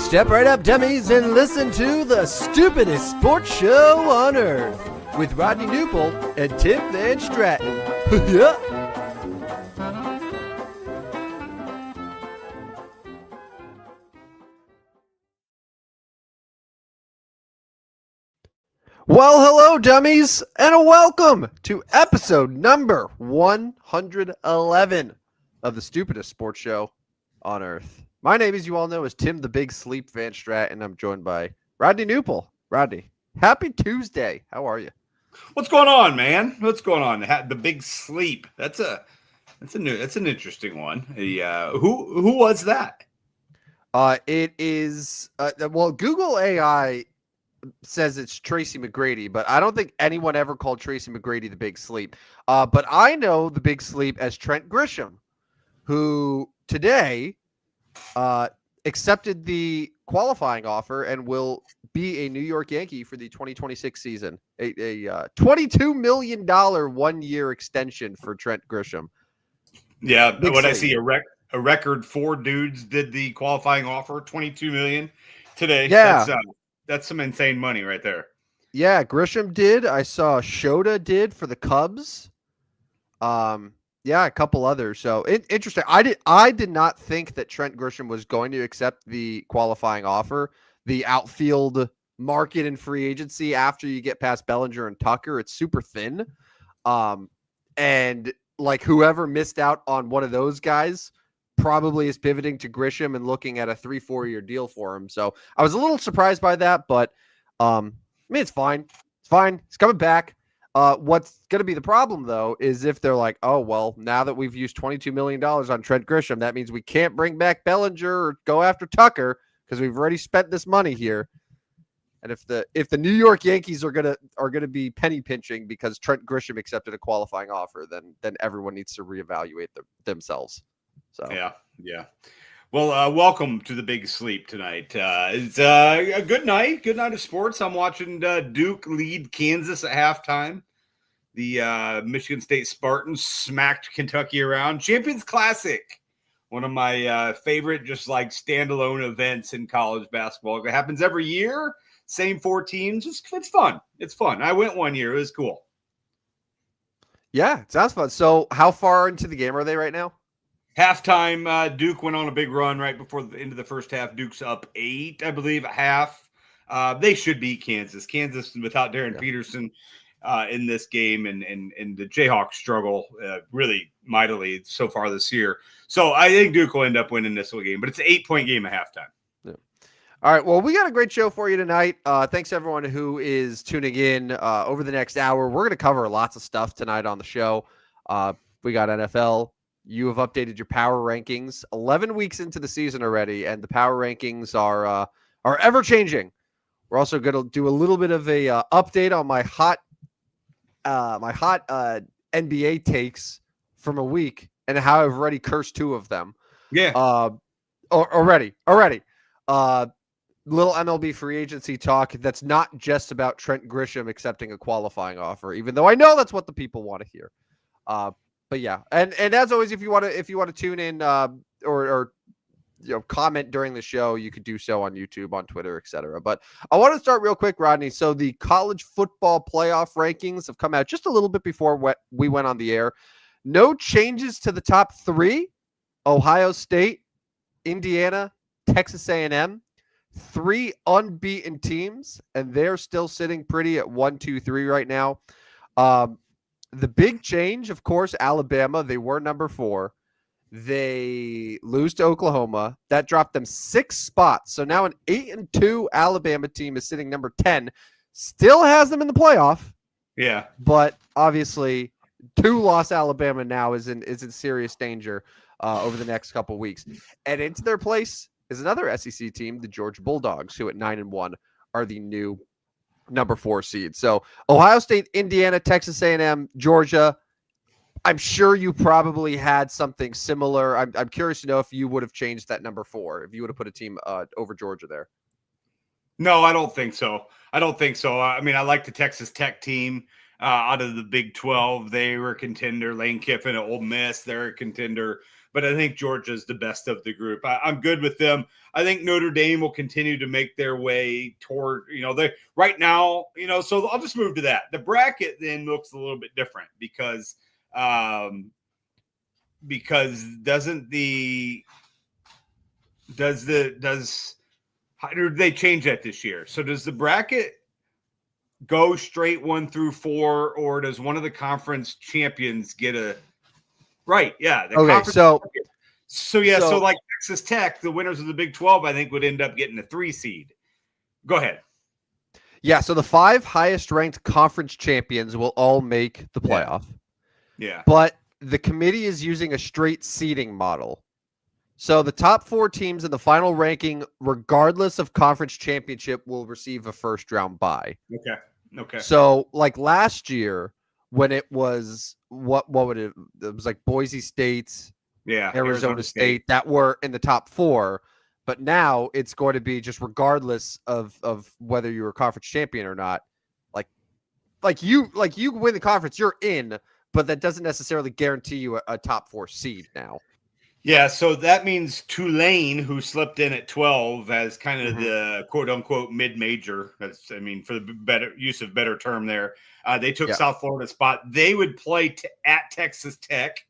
Step right up, dummies, and listen to the stupidest sports show on earth with Rodney Newpol and Tim Van Stratton. Yeah. Well, hello, dummies, and a welcome to episode number 111 of the stupidest sports show on earth. My name, as you all know, is Tim the Big Sleep Van Strat, and I'm joined by Rodney Newpol. Rodney, happy Tuesday. How are you? What's going on, man? What's going on? The Big Sleep. That's an interesting one. Who was that? It is Google AI says it's Tracy McGrady, but I don't think anyone ever called Tracy McGrady the Big Sleep. But I know the Big Sleep as Trent Grisham, who today accepted the qualifying offer and will be a New York Yankee for the 2026 season. A $22 million 1-year extension for Trent Grisham. Yeah, what I see a record 4 dudes did the qualifying offer, $22 million today. Yeah. That's some insane money right there. Yeah, Grisham did. I saw Shota did for the Cubs. Yeah, a couple others. So interesting. I did not think that Trent Grisham was going to accept the qualifying offer. The outfield market and free agency after you get past Bellinger and Tucker, it's super thin. And like whoever missed out on one of those guys probably is pivoting to Grisham and looking at a 3-4 year deal for him. So I was a little surprised by that, but I mean, it's fine. It's fine. It's coming back. What's going to be the problem, though, is if they're like, oh, well, now that we've used $22 million on Trent Grisham, that means we can't bring back Bellinger or go after Tucker because we've already spent this money here. And if the New York Yankees are gonna be penny pinching because Trent Grisham accepted a qualifying offer, then everyone needs to reevaluate themselves. So yeah. Well, welcome to the Big Sleep tonight. It's a good night of sports. I'm watching Duke lead Kansas at halftime. The Michigan State Spartans smacked Kentucky around. Champions Classic, one of my favorite just like standalone events in college basketball. It happens every year. Same 4 teams. It's fun. It's fun. I went one year. It was cool. Yeah, it sounds fun. So how far into the game are they right now? Halftime, Duke went on a big run right before the end of the first half. Duke's up 8, I believe, at half. They should beat Kansas. Kansas without Darren Peterson in this game, and the Jayhawks struggle really mightily so far this year. So I think Duke will end up winning this game, but it's an 8-point game at halftime. Yeah. All right, well, we got a great show for you tonight. Thanks, everyone who is tuning in over the next hour. We're going to cover lots of stuff tonight on the show. We got NFL. You have updated your power rankings 11 weeks into the season already, and the power rankings are ever changing. We're also going to do a little bit of a update on my hot NBA takes from a week and how I've already cursed 2 of them. Yeah. Already. Little MLB free agency talk that's not just about Trent Grisham accepting a qualifying offer, even though I know that's what the people want to hear. But yeah, and as always, if you want to tune in or comment during the show, you could do so on YouTube, on Twitter, etc. But I want to start real quick, Rodney. So the college football playoff rankings have come out just a little bit before we went on the air. No changes to the top 3: Ohio State, Indiana, Texas A&M. 3 unbeaten teams, and they're still sitting pretty at 1, 2, 3 right now. The big change, of course, Alabama. They were number 4. They lose to Oklahoma. That dropped them 6 spots. So now an 8-2 Alabama team is sitting number 10. Still has them in the playoff. Yeah. But obviously, 2-loss Alabama now is in serious danger over the next couple weeks. And into their place is another SEC team, the Georgia Bulldogs, who at 9-1 are the new number 4 seed. So Ohio State, Indiana, Texas A&M, Georgia. I'm sure you probably had something similar. I'm curious to know if you would have changed that number 4, if you would have put a team over Georgia there. No, I don't think so. I mean, I like the Texas Tech team. Out of the Big 12, they were a contender. Lane Kiffin at Ole Miss, they're a contender. But I think Georgia's the best of the group. I'm good with them. I think Notre Dame will continue to make their way toward, they right now, so I'll just move to that. The bracket then looks a little bit different because how do they change that this year? So does the bracket go straight 1 through 4, or does one of the conference champions get a right? Yeah. So like Texas Tech, the winners of the Big 12, I think would end up getting a 3 seed. Go ahead. Yeah. So the 5 highest ranked conference champions will all make the playoff. Yeah. But the committee is using a straight seeding model. So the top 4 teams in the final ranking, regardless of conference championship, will receive a first round bye. Okay. So like last year when it was what would it was like Boise State, Arizona State that were in the top 4, but now it's going to be just regardless of whether you're a conference champion or not. Like you win the conference, you're in, but that doesn't necessarily guarantee you a top 4 seed now. Yeah, so that means Tulane, who slipped in at 12 as kind of the quote-unquote mid-major, for the better use of better term there, they took South Florida spot. They would play at Texas Tech,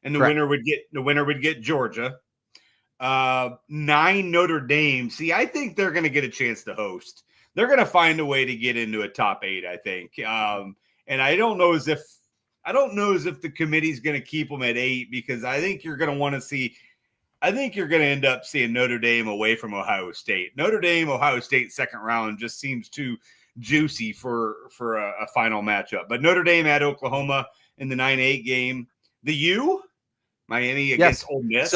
and the winner would get Georgia. 9 Notre Dame. See, I think they're going to get a chance to host. They're going to find a way to get into a top 8, I think. And I don't know as if the committee's going to keep them at 8, because I think you're going to want to see. I think you're going to end up seeing Notre Dame away from Ohio State. Notre Dame, Ohio State second round just seems too juicy for a final matchup. But Notre Dame at Oklahoma in the 9-8 game. The Miami against Ole Miss.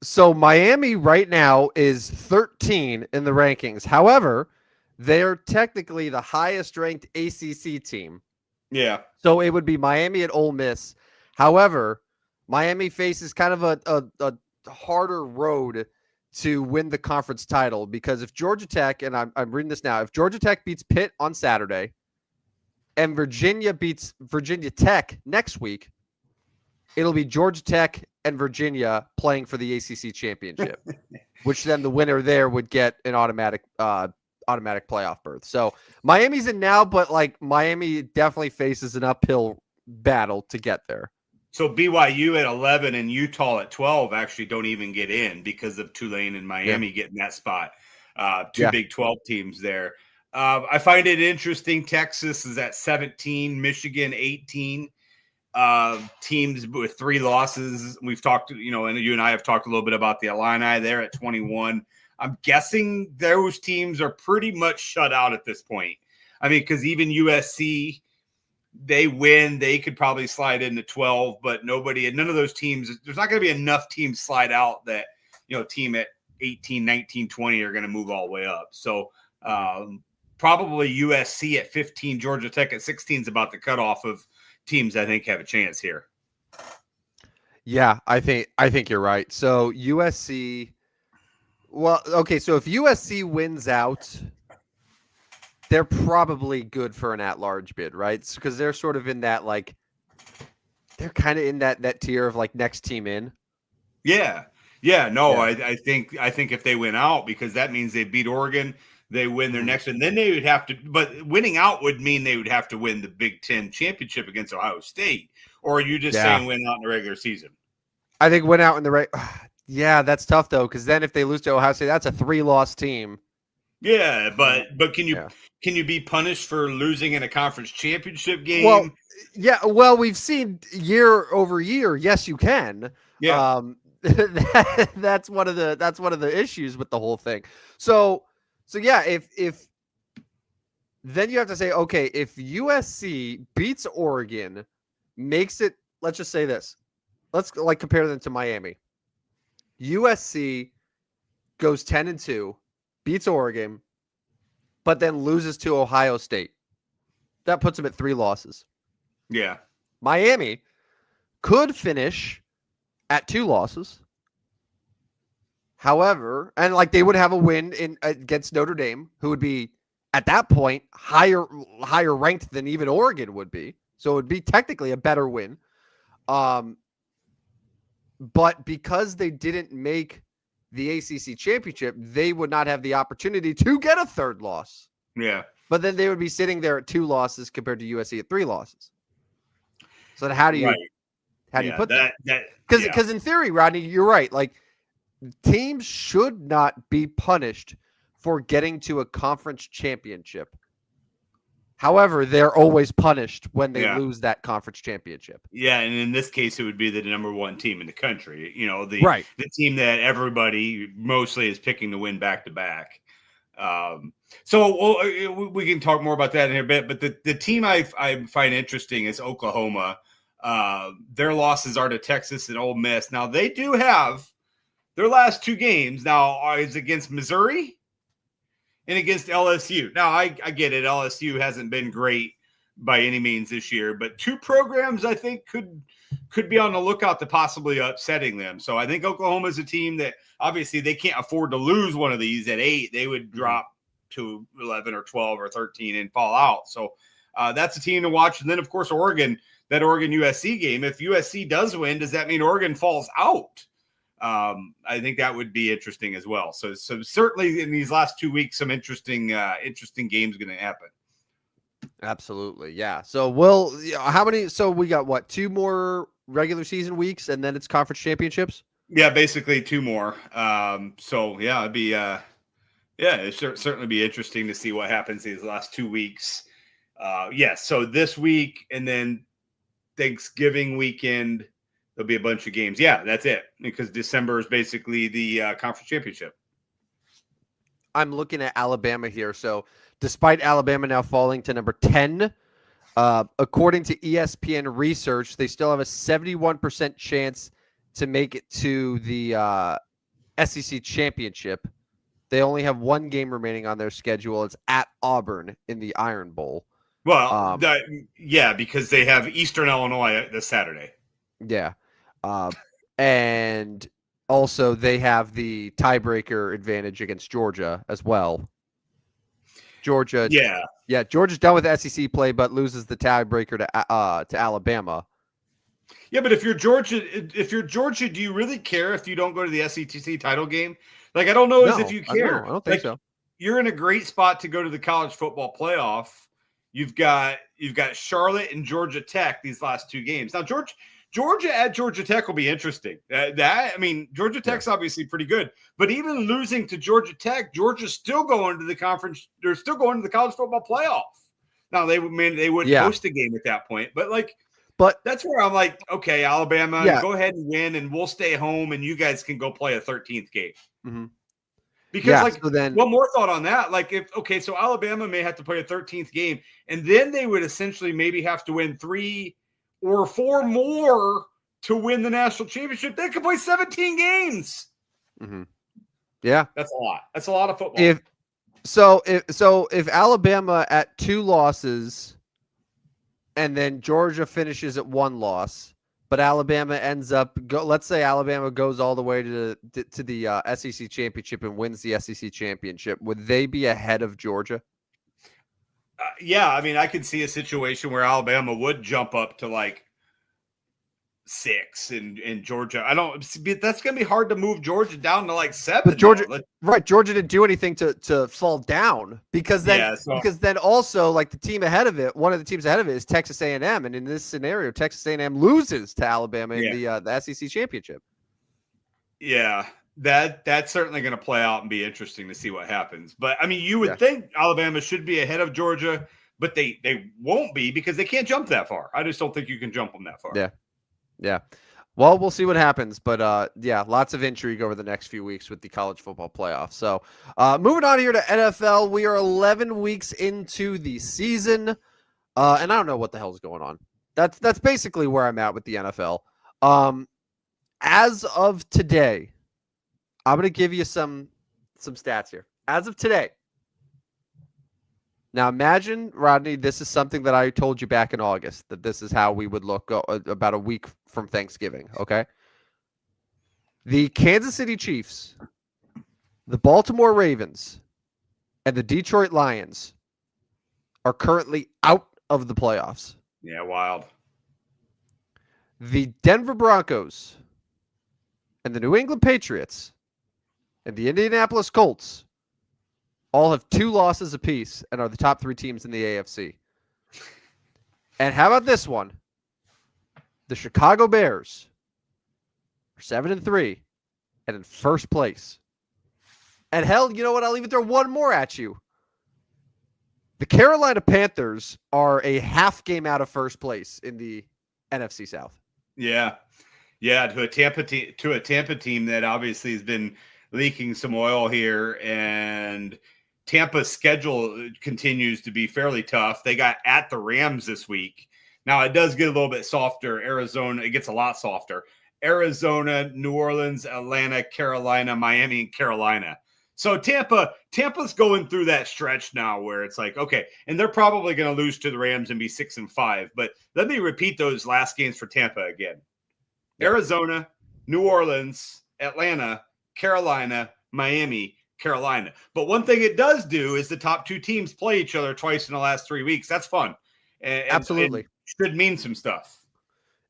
So Miami right now is 13 in the rankings. However, they're technically the highest ranked ACC team. Yeah. So it would be Miami at Ole Miss. However, Miami faces kind of a harder road to win the conference title, because if Georgia Tech, and I'm reading this now, if Georgia Tech beats Pitt on Saturday and Virginia beats Virginia Tech next week, it'll be Georgia Tech and Virginia playing for the ACC championship, which then the winner there would get an automatic playoff berth. So Miami's in now, but like Miami definitely faces an uphill battle to get there. So BYU at 11 and Utah at 12 actually don't even get in because of Tulane and Miami getting that spot. Two Big 12 teams there. I find it interesting. Texas is at 17, Michigan 18. Teams with 3 losses. We've talked, and you and I have talked a little bit about the Illini there at 21. I'm guessing those teams are pretty much shut out at this point. I mean, because even USC, they win, they could probably slide into 12, but none of those teams, there's not going to be enough teams slide out that, team at 18, 19, 20 are going to move all the way up. So probably USC at 15, Georgia Tech at 16 is about the cutoff of teams I think have a chance here. Yeah, I think you're right. So USC, so if USC wins out, they're probably good for an at-large bid, right? Because they're sort of in that, like, they're kind of in that tier of like next team in. Yeah. I think if they win out, because that means they beat Oregon, they win their next one, then they would have to. But winning out would mean they would have to win the Big Ten championship against Ohio State. Or are you just saying win out in the regular season? I think win out in the Yeah, that's tough though, because then if they lose to Ohio State, that's a 3-loss team. Yeah, but can you be punished for losing in a conference championship game? Well, we've seen year over year. Yes, you can. Yeah. That's one of the issues with the whole thing. So yeah, if then you have to say, okay, if USC beats Oregon, makes it, let's just say this. Let's compare them to Miami. USC goes 10-2, beats Oregon, but then loses to Ohio State. That puts them at 3 losses. Yeah. Miami could finish at 2 losses. However, and they would have a win against Notre Dame, who would be at that point higher ranked than even Oregon would be. So it would be technically a better win. But because they didn't make the ACC championship, they would not have the opportunity to get a third loss. Yeah. But then they would be sitting there at 2 losses compared to USC at 3 losses. So then how do you put that? Because in theory, Rodney, you're right. Like, teams should not be punished for getting to a conference championship. However, they're always punished when they lose that conference championship. Yeah, and in this case, it would be the number 1 team in the country. You know, the team that everybody mostly is picking to win back to back. So we can talk more about that in a bit. But the team I find interesting is Oklahoma. Their losses are to Texas and Ole Miss. Now, they do have their last 2 games. Now, is against Missouri and against LSU. Now, I get it. LSU hasn't been great by any means this year, but 2 programs I think could be on the lookout to possibly upsetting them. So I think Oklahoma is a team that obviously they can't afford to lose one of these at 8. They would drop to 11 or 12 or 13 and fall out. So that's a team to watch. And then, of course, Oregon, that Oregon USC game. If USC does win, does that mean Oregon falls out? I think that would be interesting as well. So certainly in these last 2 weeks, some interesting games going to happen. Absolutely. Yeah. So how many, so we got 2 more regular season weeks and then it's conference championships? Yeah, basically 2 more. So yeah, it'd be, it'd certainly be interesting to see what happens these last 2 weeks. So this week and then Thanksgiving weekend, there'll be a bunch of games. Yeah, that's it. Because December is basically the conference championship. I'm looking at Alabama here. So despite Alabama now falling to number 10, according to ESPN research, they still have a 71% chance to make it to the SEC championship. They only have 1 game remaining on their schedule. It's at Auburn in the Iron Bowl. Well, because they have Eastern Illinois this Saturday. Yeah. And also they have the tiebreaker advantage against Georgia as well. Georgia's done with SEC play, but loses the tiebreaker to Alabama. Yeah, but if you're Georgia, do you really care if you don't go to the SEC title game? Like, I don't know if you care. I don't think so. You're in a great spot to go to the college football playoff. You've got Charlotte and Georgia Tech these last 2 games. Now, Georgia at Georgia Tech will be interesting. Georgia Tech's obviously pretty good, but even losing to Georgia Tech, Georgia's still going to the conference. They're still going to the college football playoff. Now they would host a game at that point, but that's where I'm like, okay, Alabama, go ahead and win, and we'll stay home, and you guys can go play a 13th game. Mm-hmm. Because one more thought on that, so Alabama may have to play a 13th game, and then they would essentially maybe have to win 3 or 4 more to win the national championship. They could play 17 games. Mm-hmm. Yeah, that's a lot. That's a lot of football. If Alabama at 2 losses, and then Georgia finishes at 1 loss, but Alabama ends up let's say Alabama goes all the way to the SEC championship and wins the SEC championship, would they be ahead of Georgia? I could see a situation where Alabama would jump up to 6 and Georgia. That's going to be hard to move Georgia down to 7. But Georgia didn't do anything to fall down because then also the team ahead of it, one of the teams ahead of it is Texas A&M, and in this scenario, Texas A&M loses to Alabama in the SEC championship. Yeah, that's certainly going to play out and be interesting to see what happens. But you would think Alabama should be ahead of Georgia, but they won't be because they can't jump that far. I just don't think you can jump them that far. Yeah. Well, we'll see what happens. But, lots of intrigue over the next few weeks with the college football playoff. So, moving on here to NFL, we are 11 weeks into the season. And I don't know what the hell is going on. That's basically where I'm at with the NFL. As of today, I'm going to give you some stats here. As of today. Now, imagine, Rodney, this is something that I told you back in August, that this is how we would look about a week from Thanksgiving, okay? The Kansas City Chiefs, the Baltimore Ravens, and the Detroit Lions are currently out of the playoffs. Yeah, wild. The Denver Broncos and the New England Patriots and the Indianapolis Colts all have 2 losses apiece and are the top 3 teams in the AFC. And how about this one? The Chicago Bears are 7-3 and in first place. And hell, you know what? I'll even throw one more at you. The Carolina Panthers are a half game out of first place in the NFC South. Yeah. To a Tampa team that obviously has been leaking some oil here, and Tampa's schedule continues to be fairly tough. They got at the Rams this week. Now it does get a little bit softer. Arizona, it gets a lot softer. Arizona, New Orleans, Atlanta, Carolina, Miami, and Carolina. So Tampa's going through that stretch now where it's like, okay, and they're probably going to lose to the Rams and be 6-5. But let me repeat those last games for Tampa again. Arizona, New Orleans, Atlanta, Carolina, Miami, Carolina. But one thing it does do is the top 2 teams play each other twice in the last 3 weeks. That's fun. Absolutely. And should mean some stuff.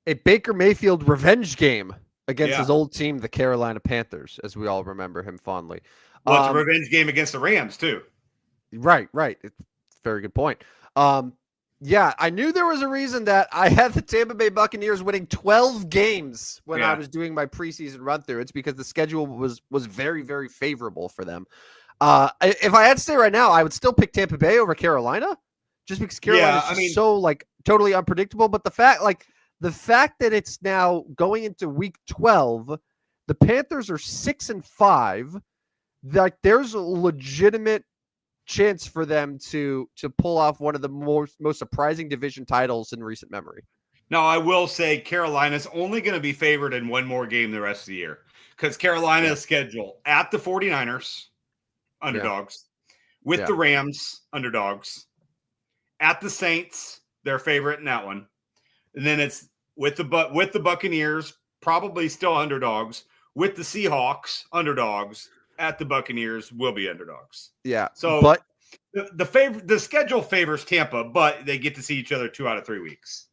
A Baker Mayfield revenge game against his old team, the Carolina Panthers, as we all remember him fondly. Well, it's a revenge game against the Rams, too. Right. It's a very good point. Yeah, I knew there was a reason that I had the Tampa Bay Buccaneers winning 12 games when I was doing my preseason run-through. It's because the schedule was very, very favorable for them. If I had to say right now, I would still pick Tampa Bay over Carolina, just because Carolina is so totally unpredictable. But the fact that it's now going into week 12, the Panthers are 6-5. Like, there's a legitimate chance for them to pull off one of the most surprising division titles in recent memory. Now, I will say Carolina's only going to be favored in one more game the rest of the year, because Carolina's schedule at the 49ers, underdogs, with the Rams, underdogs, at the Saints, their favorite in that one, and then it's with the Buccaneers, probably still underdogs, with the Seahawks, underdogs. At the Buccaneers will be underdogs. Yeah. So but the schedule favors Tampa, but they get to see each other 2 out of 3 weeks.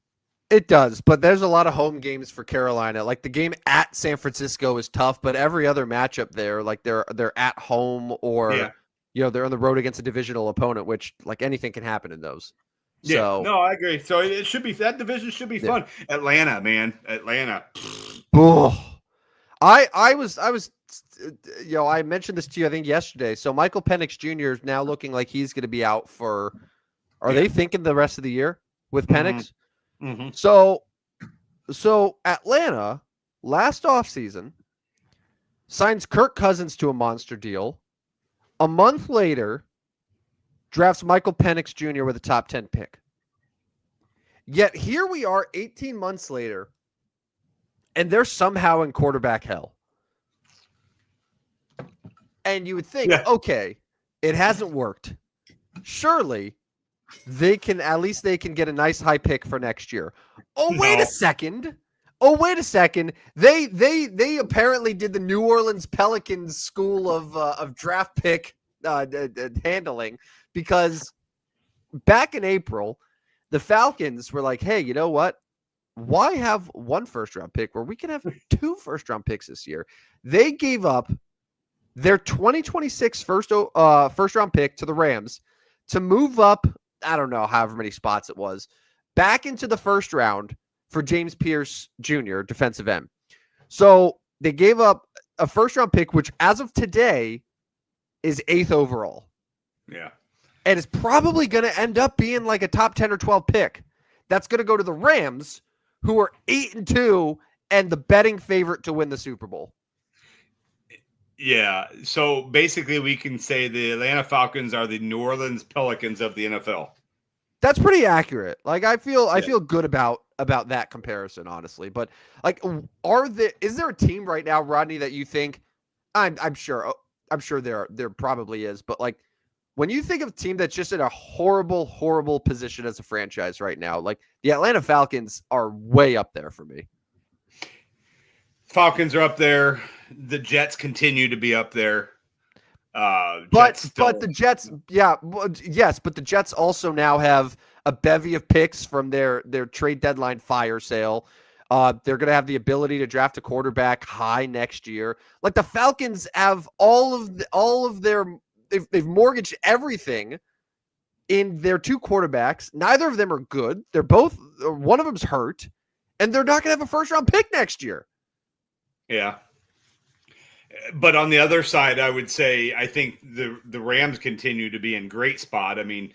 It does, but there's a lot of home games for Carolina. Like, the game at San Francisco is tough, but every other matchup there, like they're at home or they're on the road against a divisional opponent, which like anything can happen in those. Yeah, so, no, I agree. So it should be, that division should be fun. Atlanta, man, Atlanta. Oh, I was I mentioned this to you, I think, yesterday. So Michael Penix Jr. is now looking like he's going to be out for, are they thinking the rest of the year with Penix? Mm-hmm. So Atlanta last offseason signs Kirk Cousins to a monster deal. A month later, drafts Michael Penix Jr. with a top 10 pick. Yet here we are 18 months later, and they're somehow in quarterback hell. And you would think, okay, it hasn't worked. Surely they can get a nice high pick for next year. Wait a second. They apparently did the New Orleans Pelicans school of draft pick handling, because back in April, the Falcons were like, hey, you know what? Why have 1 first-round pick where we can have 2 first-round picks this year? They gave up their 2026 first-round pick to the Rams to move up, I don't know, however many spots it was, back into the first round for James Pierce Jr., defensive end. So they gave up a first-round pick, which as of today is 8th overall. Yeah. And it's probably going to end up being like a top 10 or 12 pick. That's going to go to the Rams, who are 8-2 and the betting favorite to win the Super Bowl. Yeah. So basically we can say the Atlanta Falcons are the New Orleans Pelicans of the NFL. That's pretty accurate. Like, I feel good about that comparison, honestly. But like, is there a team right now, Rodney, that you think, I'm sure there probably is, but like, when you think of a team that's just in a horrible, horrible position as a franchise right now, like the Atlanta Falcons are way up there for me. Falcons are up there. The Jets continue to be up there. But the Jets, yes, but the Jets also now have a bevy of picks from their trade deadline fire sale. They're going to have the ability to draft a quarterback high next year. Like the Falcons have all of their they've mortgaged everything in their two quarterbacks. Neither of them are good. They're both one of them's hurt, and they're not going to have a first round pick next year. Yeah. But on the other side, I would say I think the Rams continue to be in great spot. I mean,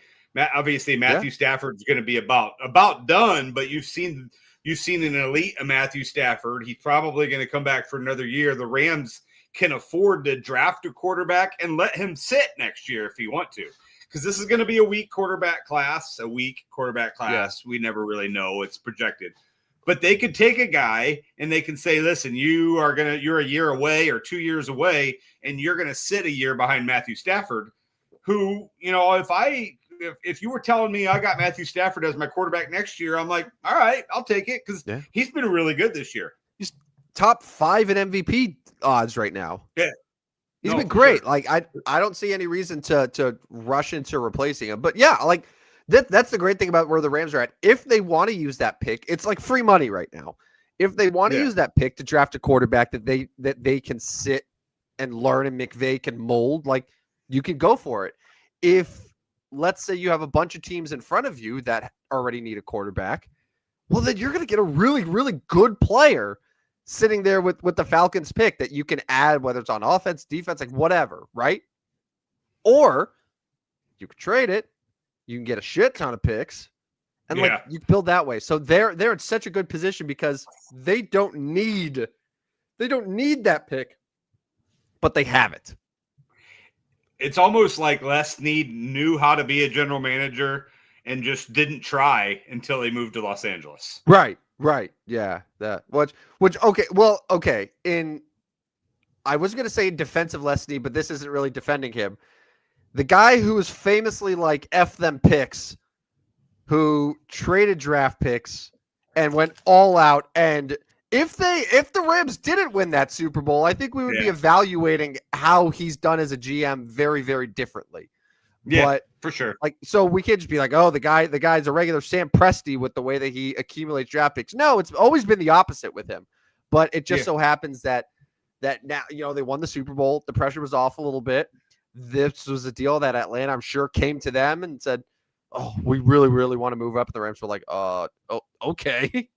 obviously Matthew Stafford's going to be about done, but you've seen an elite Matthew Stafford. He's probably going to come back for another year. The Rams can afford to draft a quarterback and let him sit next year if he want to, because this is going to be a weak quarterback class. Yeah. We never really know. It's projected. But they could take a guy and they can say, listen, you're a year away or 2 years away, and you're going to sit a year behind Matthew Stafford, who, if you were telling me I got Matthew Stafford as my quarterback next year, I'm like, all right, I'll take it, because he's been really good this year. He's top 5 in MVP odds right now. Yeah. He's been great. Sure. Like I don't see any reason to rush into replacing him. But yeah, like that's the great thing about where the Rams are at. If they want to use that pick, it's like free money right now. If they want to use that pick to draft a quarterback that they can sit and learn and McVay can mold, like you can go for it. If let's say you have a bunch of teams in front of you that already need a quarterback, well then you're going to get a really, really good player sitting there with the Falcons pick that you can add, whether it's on offense, defense, like whatever, right? Or you could trade it. You can get a shit ton of picks and like you build that way. So they're in such a good position because they don't need that pick, but they have it. It's almost like Les Snead knew how to be a general manager and just didn't try until he moved to Los Angeles. Right. Yeah. That which okay. I was gonna say defensive Les Snead, but this isn't really defending him. The guy who was famously like F them picks, who traded draft picks and went all out. And if the Rams didn't win that Super Bowl, I think we would be evaluating how he's done as a GM very, very differently. Yeah, but, for sure. Like, so we can't just be like, oh, the guy's a regular Sam Presti with the way that he accumulates draft picks. No, it's always been the opposite with him. But it just so happens that now, they won the Super Bowl. The pressure was off a little bit. This was a deal that Atlanta, I'm sure, came to them and said, oh, we really, really want to move up. And the Rams were like, okay.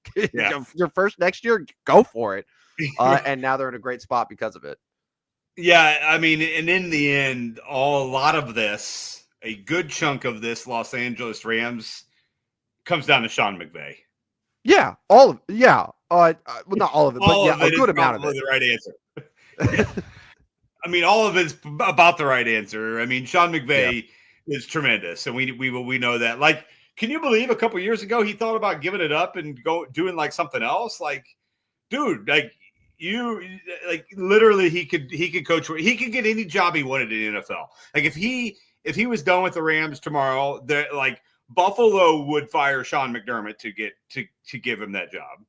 You're first next year, go for it. And now they're in a great spot because of it. Yeah, I mean, and in the end, a good chunk of this Los Angeles Rams comes down to Sean McVay. Yeah, all of it. Yeah. Well, not all of it, but a good amount of it. The right answer. I mean, all of it's about the right answer. I mean, Sean McVay is tremendous, and we know that. Like, can you believe a couple years ago he thought about giving it up and doing like something else? Like, dude, literally he could coach. He could get any job he wanted in the NFL. Like if he was done with the Rams tomorrow, Buffalo would fire Sean McDermott to give him that job.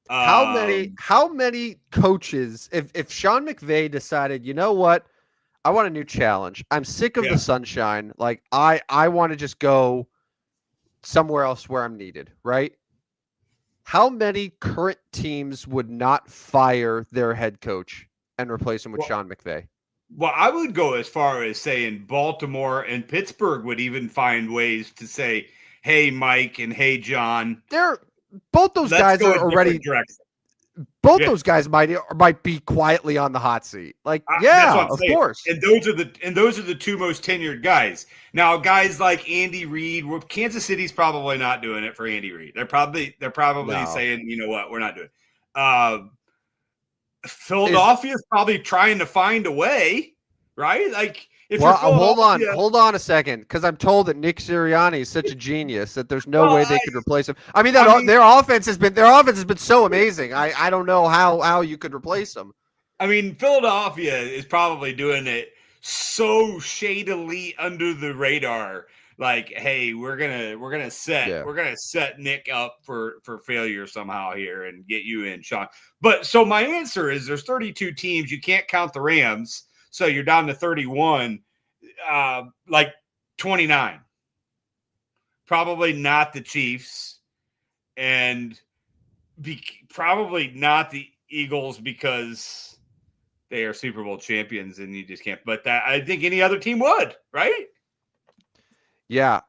How many coaches, if Sean McVay decided, you know what, I want a new challenge. I'm sick of the sunshine. Like I want to just go somewhere else where I'm needed, right? How many current teams would not fire their head coach and replace him with Sean McVay? Well, I would go as far as saying Baltimore and Pittsburgh would even find ways to say, hey, Mike and hey, John. Both those guys are already. Those guys might be quietly on the hot seat. Like, of course. And those are the two most tenured guys. Now, guys like Andy Reid, Kansas City's probably not doing it for Andy Reid. They're probably saying, you know what, we're not doing it. Philadelphia's probably trying to find a way, right? Like, hold on a second, because I'm told that Nick Sirianni is such a genius that there's no way they could replace him. I mean, their offense has been so amazing. I don't know how you could replace them. I mean, Philadelphia is probably doing it so shadily under the radar. Like, hey, we're gonna set Nick up for failure somehow here and get you in, Sean. But so my answer is there's 32 teams. You can't count the Rams. So you're down to 31, like 29. Probably not the Chiefs, and probably not the Eagles because they are Super Bowl champions and you just can't. But I think any other team would, right? Yeah.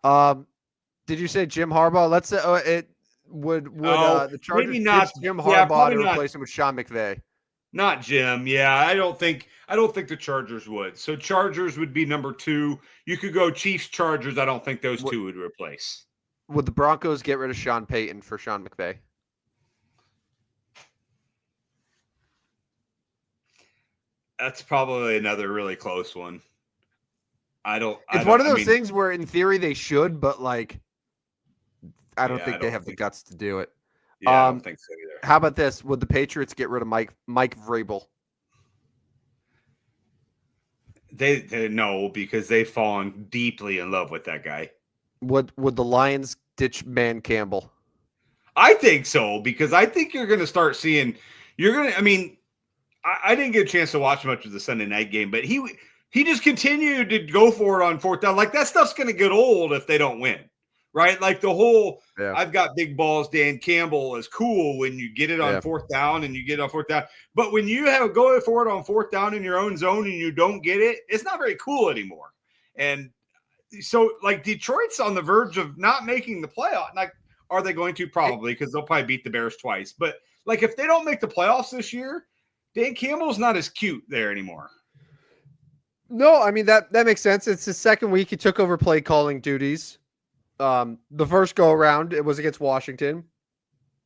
Did you say Jim Harbaugh? Let's say it would the Chargers maybe not. ditch Jim Yeah, Harbaugh to probably not. replace him with Sean McVay? Not Jim. Yeah, I don't think the Chargers would. So Chargers would be number 2. You could go Chiefs, Chargers. I don't think those two would replace. Would the Broncos get rid of Sean Payton for Sean McVay? That's probably another really close one. It's one of those things where, in theory, they should, but like, I don't think they have the guts to do it. Yeah, I don't think so either. How about this? Would the Patriots get rid of Mike Vrabel? They no, because they've fallen deeply in love with that guy. Would the Lions ditch Man Campbell? I think so, because I think you're going to start seeing. I mean, I didn't get a chance to watch much of the Sunday night game, but he just continued to go for it on fourth down. Like, that stuff's going to get old if they don't win, right? Like, the whole I've got big balls, Dan Campbell is cool when you get it on fourth down and you get it on fourth down. But when you have go for it on fourth down in your own zone and you don't get it, it's not very cool anymore. And so, like, Detroit's on the verge of not making the playoff. Like, are they going to? Probably, because they'll probably beat the Bears twice. But, like, if they don't make the playoffs this year, Dan Campbell's not as cute there anymore. No, I mean, that makes sense. It's his second week. He took over play calling duties. The first go around, it was against Washington.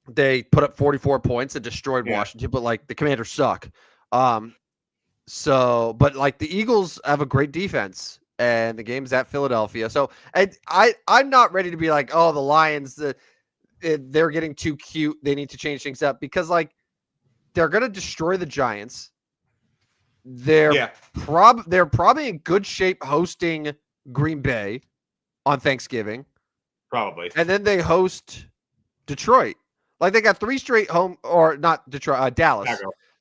They put up 44 points and destroyed Washington, but like, the Commanders suck. But like, the Eagles have a great defense, and the game's at Philadelphia. So I'm not ready to be like, oh, the Lions, they're getting too cute. They need to change things up, because like, they're going to destroy the Giants. They're probably in good shape hosting Green Bay on Thanksgiving. Probably. And then they host Detroit. Like, they got 3 straight home, or not Detroit, Dallas.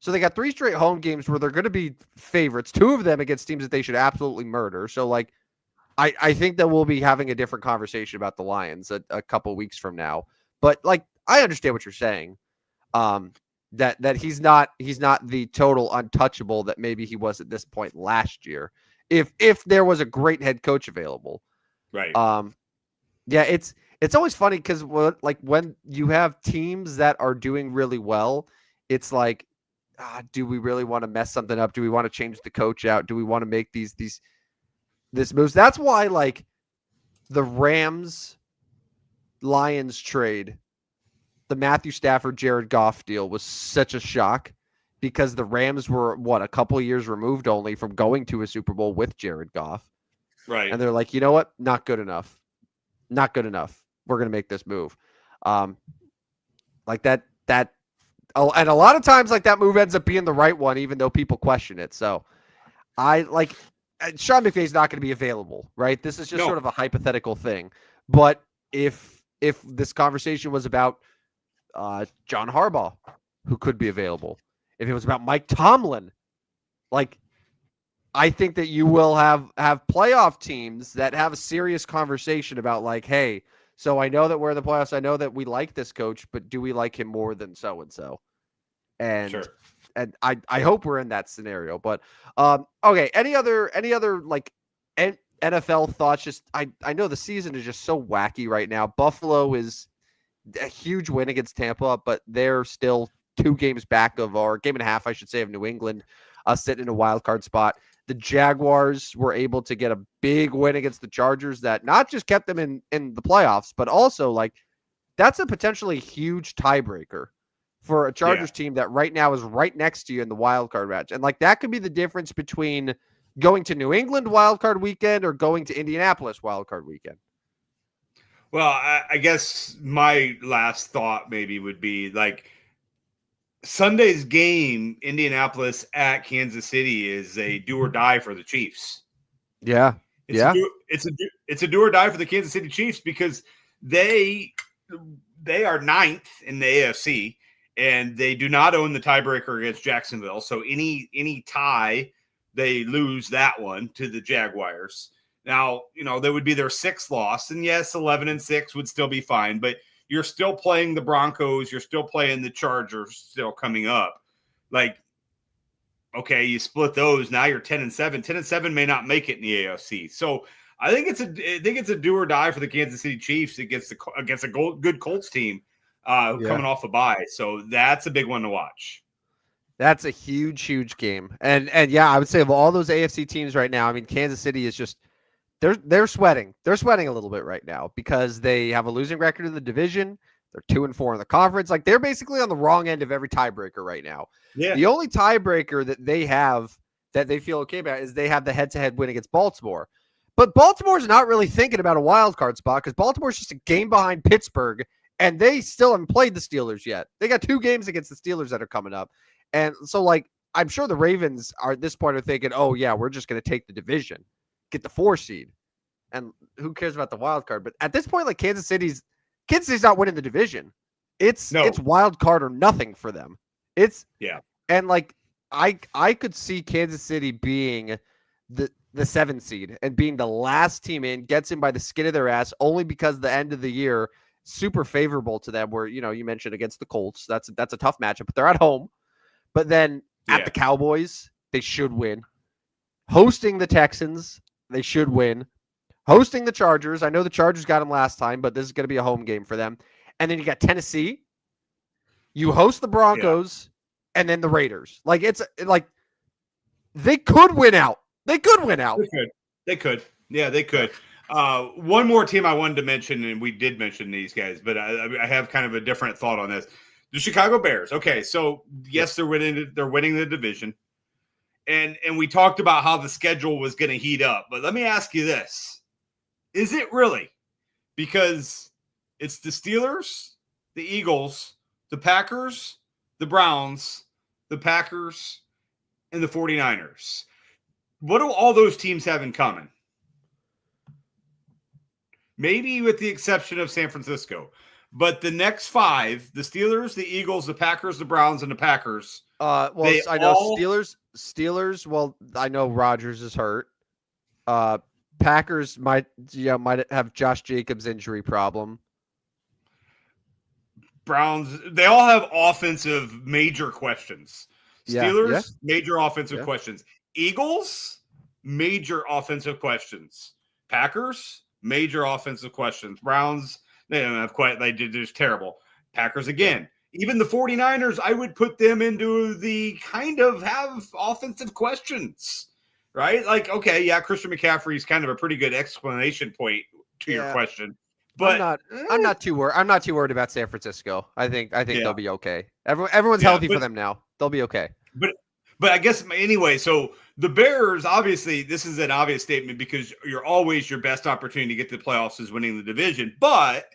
So they got 3 straight home games where they're going to be favorites. 2 of them against teams that they should absolutely murder. So like, I think that we'll be having a different conversation about the Lions a couple weeks from now. But like, I understand what you're saying. That he's not the total untouchable that maybe he was at this point last year, if there was a great head coach available. Right. Yeah, it's always funny, because like, when you have teams that are doing really well, it's like, do we really want to mess something up? Do we want to change the coach out? Do we want to make these moves? That's why, like, the Rams Lions trade, the Matthew Stafford, Jared Goff deal was such a shock, because the Rams were a couple of years removed only from going to a Super Bowl with Jared Goff. Right. And they're like, you know what? Not good enough. Not good enough. We're going to make this move. Like that, and a lot of times, like, that move ends up being the right one, even though people question it. So Sean McVay's not going to be available, right? This is just sort of a hypothetical thing. But if this conversation was about John Harbaugh, who could be available, if it was about Mike Tomlin, like, I think that you will have playoff teams that have a serious conversation about, like, hey, so I know that we're in the playoffs. I know that we like this coach, but do we like him more than so-and-so? And I hope we're in that scenario. But okay, any other like NFL thoughts? Just I know the season is just so wacky right now. Buffalo is a huge win against Tampa, but they're still 2 games back of, or game and a half, I should say, of New England, sitting in a wild card spot. The Jaguars were able to get a big win against the Chargers that not just kept them in the playoffs, but also, like, that's a potentially huge tiebreaker for a Chargers team that right now is right next to you in the wild card match. And like, that could be the difference between going to New England wild card weekend or going to Indianapolis wild card weekend. Well, I guess my last thought maybe would be, like, Sunday's game, Indianapolis at Kansas City, is a do or die for the Chiefs. Yeah. It's a do or die for the Kansas City Chiefs, because they are 9th in the AFC, and they do not own the tiebreaker against Jacksonville. So any tie they lose that one to the Jaguars. Now, that would be their 6th loss. And yes, 11-6 would still be fine, but you're still playing the Broncos. You're still playing the Chargers still coming up. Like, okay, you split those. Now you're 10-7. 10-7 may not make it in the AFC. So I think it's a do or die for the Kansas City Chiefs against a good Colts team coming off a bye. So that's a big one to watch. That's a huge, huge game. And yeah, I would say of all those AFC teams right now, I mean, Kansas City is just they're sweating. They're sweating a little bit right now because they have a losing record in the division. They're 2-4 in the conference. Like, they're basically on the wrong end of every tiebreaker right now. Yeah. The only tiebreaker that they have that they feel okay about is they have the head-to-head win against Baltimore. But Baltimore's not really thinking about a wild card spot because Baltimore's just a game behind Pittsburgh, and they still haven't played the Steelers yet. They got 2 games against the Steelers that are coming up. And so, like, I'm sure the Ravens are at this point are thinking, oh, yeah, we're just going to take the division, get the 4 seed. And who cares about the wild card? But at this point, like, Kansas City's not winning the division. It's wild card or nothing for them. And like I could see Kansas City being the 7 seed and being the last team in, gets in by the skin of their ass only because the end of the year super favorable to them. Where you mentioned against the Colts, that's a tough matchup, but they're at home. But then at the Cowboys, they should win. Hosting the Texans, they should win. Hosting the Chargers. I know the Chargers got them last time, but this is going to be a home game for them. And then you got Tennessee. You host the Broncos, and then the Raiders. Like, it's like they could win out. They could win out. They could. Yeah, they could. One more team I wanted to mention, and we did mention these guys, but I have kind of a different thought on this. The Chicago Bears. Okay, so yes, they're winning the division. And we talked about how the schedule was going to heat up. But let me ask you this. Is it really? Because it's the Steelers, the Eagles, the Packers, the Browns, the Packers, and the 49ers. What do all those teams have in common? Maybe with the exception of San Francisco. But the next 5, the Steelers, the Eagles, the Packers, the Browns, and the Packers. I know Steelers. Well, I know Rodgers is hurt. Packers might have Josh Jacobs injury problem. Browns, they all have offensive major questions. Steelers, major offensive questions. Eagles, major offensive questions. Packers, major offensive questions. Browns, they don't have quite, they did just terrible. Packers again. Even the 49ers, I would put them into the kind of have offensive questions, right? Like, okay, yeah, Christian McCaffrey is kind of a pretty good explanation point to your question. But I'm not too worried. I'm not too worried about San Francisco. I think they'll be okay. Everyone's healthy for them now. They'll be okay. But I guess anyway, so the Bears, obviously, this is an obvious statement because you're always your best opportunity to get to the playoffs is winning the division. But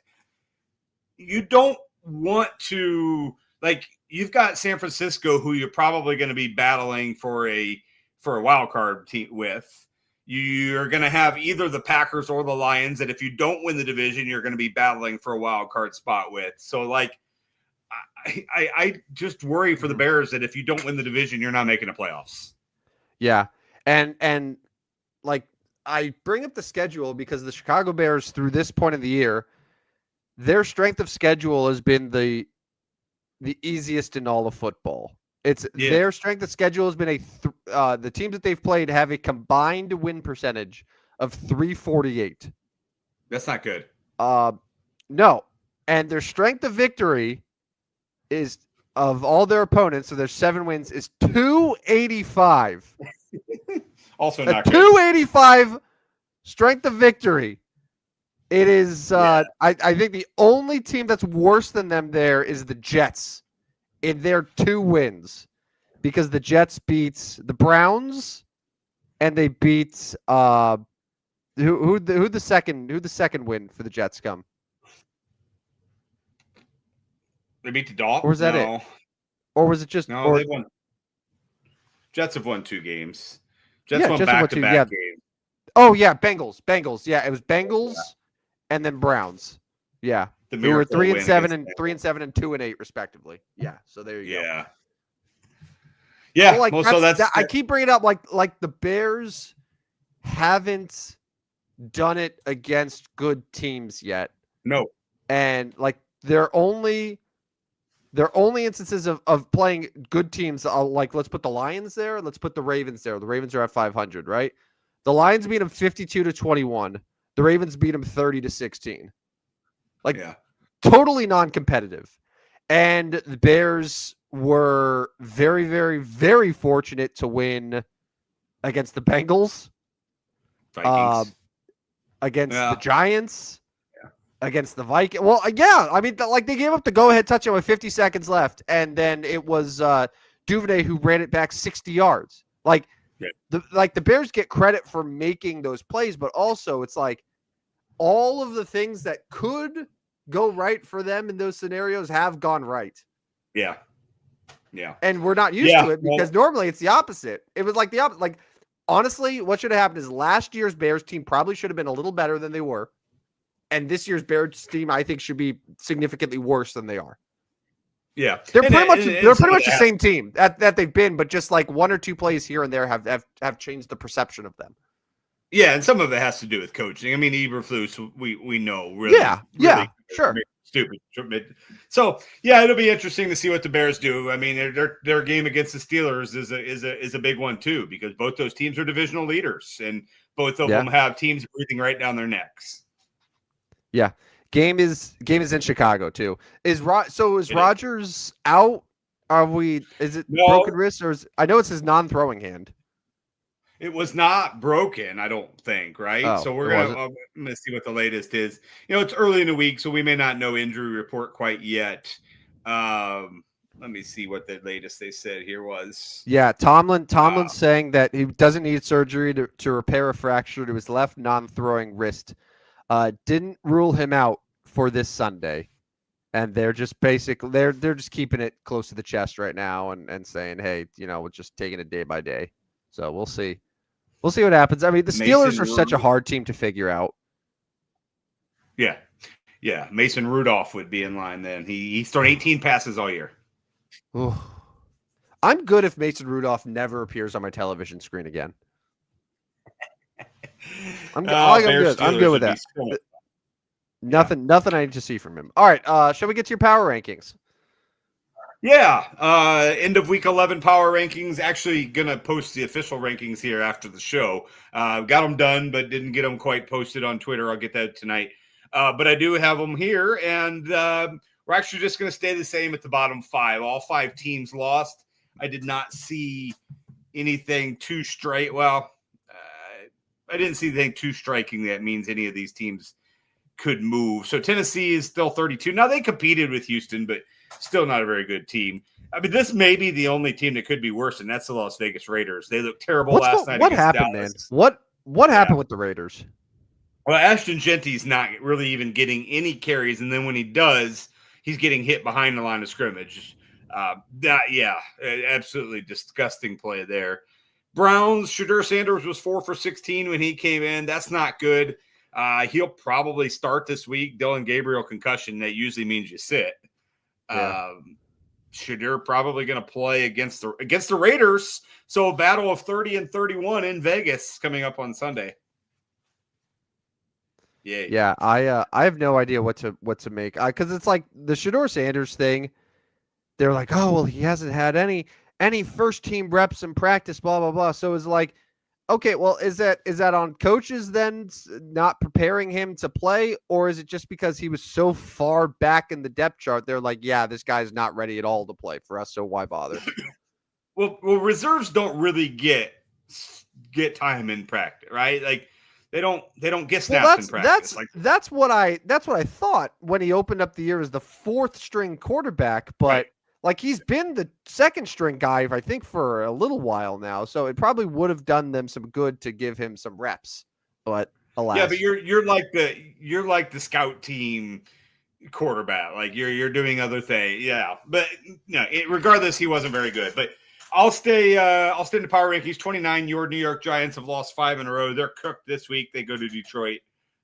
you don't want to, like, you've got San Francisco, who you're probably going to be battling for a wild card team with. You're going to have either the Packers or the Lions that if you don't win the division, you're going to be battling for a wild card spot with. So, like, I just worry for the Bears that if you don't win the division, you're not making the playoffs. Yeah. And like, I bring up the schedule because the Chicago Bears through this point of the year, their strength of schedule has been the easiest in all of football. Their strength of schedule has been the teams that they've played have a combined win percentage of 348. That's not good. No. And their strength of victory is of all their opponents, so their 7 wins is 285. Also not good. 285 strength of victory. It is I think the only team that's worse than them there is the Jets in their 2 wins, because the Jets beats the Browns and they beat who the second win for the Jets come? They beat the Dolphins? Or was that it? Or was it just they won. Jets have won 2 games. Jets won back-to-back games. Oh yeah, Bengals. Yeah, it was Bengals and then Browns. Yeah. We were 3-7 and 3-7 and 2-8 respectively. Yeah. So there you go. Yeah. Well, like Well, so I keep bringing up like the Bears haven't done it against good teams yet. no. And like their only instances of playing good teams, like let's put the Lions there, let's put the Ravens there. The Ravens are at 500, right? The Lions beat them 52-21. The Ravens beat them 30-16. Like totally non-competitive. And the Bears were very, very, very fortunate to win against the Bengals, Vikings. against the Giants, against the Vikings. Well, yeah, I mean, like they gave up the go-ahead touchdown with 50 seconds left, and then it was Duvernay who ran it back 60 yards. Like the Bears get credit for making those plays, but also it's like all of the things that could go right for them in those scenarios have gone right. Yeah. Yeah. And we're not used to it because normally it's the opposite. It was like the opposite. Like, honestly, what should have happened is last year's Bears team probably should have been a little better than they were. And this year's Bears team, I think, should be significantly worse than they are. Yeah. They're pretty much the same team that they've been, but just like one or two plays here and there have changed the perception of them. Yeah, and some of it has to do with coaching. I mean, Eberflus, we know really. Yeah, sure. Stupid. So yeah, it'll be interesting to see what the Bears do. I mean, their game against the Steelers is a big one too, because both those teams are divisional leaders, and both of them have teams breathing right down their necks. Yeah, game is in Chicago too. Is Rodgers out? Is it broken wrist, or I know it's his non-throwing hand. It was not broken, I don't think, right? Oh, so I'm gonna see what the latest is. It's early in the week, so we may not know injury report quite yet. Let me see what the latest they said here was. Yeah, Tomlin's saying that he doesn't need surgery to repair a fracture to his left non-throwing wrist. Didn't rule him out for this Sunday. And they're just basically they're just keeping it close to the chest right now and saying, hey, we're just taking it day by day. So we'll see. We'll see what happens. I mean, the Steelers are such a hard team to figure out. Yeah. Yeah. Mason Rudolph would be in line then. He's thrown 18 passes all year. Ooh. I'm good if Mason Rudolph never appears on my television screen again. I'm good. I'm good with that. Nothing I need to see from him. All right. Shall we get to your power rankings? Yeah, end of week 11 power rankings. Actually going to post the official rankings here after the show. Got them done, but didn't get them quite posted on Twitter. I'll get that tonight. But I do have them here, and we're actually just going to stay the same at the bottom five. All five teams lost. I did not see anything too straight. Well, I didn't see anything too striking that means any of these teams could move. So Tennessee is still 32. Now, they competed with Houston, but still not a very good team. I mean, this may be the only team that could be worse, and that's the Las Vegas Raiders. They looked terrible last night. What happened, Dallas. Man? What happened with the Raiders? Well, Ashton Genty's not really even getting any carries, and then when he does, he's getting hit behind the line of scrimmage. Absolutely disgusting play there. Browns, Shadur Sanders was 4 for 16 when he came in. That's not good. He'll probably start this week. Dylan Gabriel concussion, that usually means you sit. Yeah. Shadur probably going to play against the Raiders. So a battle of 30 and 31 in Vegas coming up on Sunday. Yeah. I have no idea what to make, because it's like the Shadur Sanders thing. They're like, oh well, he hasn't had any first team reps in practice, blah blah blah. So it's like, okay, well, is that on coaches then not preparing him to play, or is it just because he was so far back in the depth chart? They're like, yeah, this guy's not ready at all to play for us, so why bother? Well, reserves don't really get time in practice, right? Like they don't get snaps in practice. That's what I thought when he opened up the year as the fourth string quarterback, but. Right. Like, he's been the second string guy, I think, for a little while now. So it probably would have done them some good to give him some reps. But alas. Yeah, but you're like the scout team quarterback. Like you're doing other things. Yeah. But no, regardless, he wasn't very good. But I'll stay in the power rankings. 29, your New York Giants have lost 5 in a row. They're cooked this week. They go to Detroit.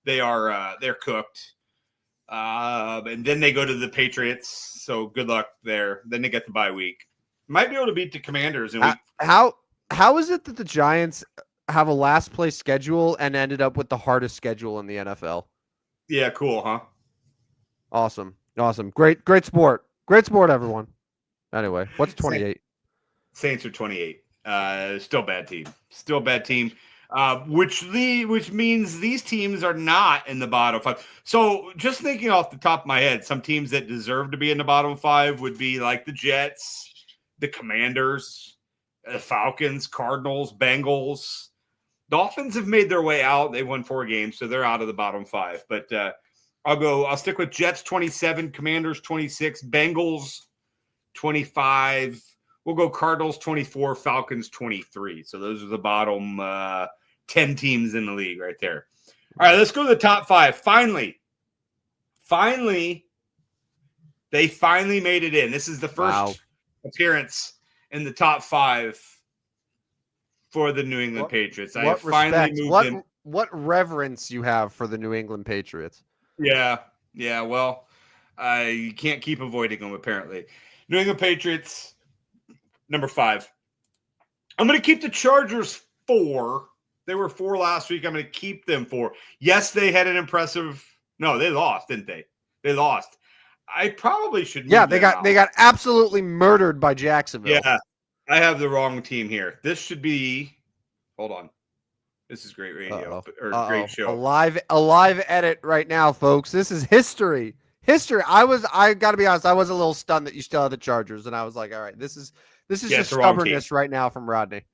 They're cooked. And then they go to the Patriots. So good luck there. Then they get the bye week. Might be able to beat the Commanders. And how is it that the Giants have a last place schedule and ended up with the hardest schedule in the NFL? Yeah, cool, huh? Awesome. Great sport. Great sport, everyone. Anyway, what's 28? Saints are 28. Still bad team. Which means these teams are not in the bottom 5. So just thinking off the top of my head, some teams that deserve to be in the bottom 5 would be like the Jets, the Commanders, the Falcons, Cardinals, Bengals. Dolphins have made their way out. They won 4 games, so they're out of the bottom 5. But I'll stick with Jets 27, Commanders 26, Bengals 25. We'll go Cardinals 24, Falcons 23. So those are the bottom 10 teams in the league right there. All right, let's go to the top 5. Finally, they finally made it in. This is the first appearance in the top 5 for the New England Patriots. I finally moved in. What reverence you have for the New England Patriots. Yeah. Well, you can't keep avoiding them, apparently. New England Patriots, number 5. I'm going to keep the Chargers 4. They were 4 last week. I'm going to keep them 4. Yes, they had an impressive. No, they lost, didn't they? They lost. I probably should. Yeah, they got absolutely murdered by Jacksonville. Yeah, I have the wrong team here. This should be. Hold on. This is great radio great show. A live edit right now, folks. This is history. I got to be honest. I was a little stunned that you still had the Chargers, and I was like, all right, this is just stubbornness right now from Rodney.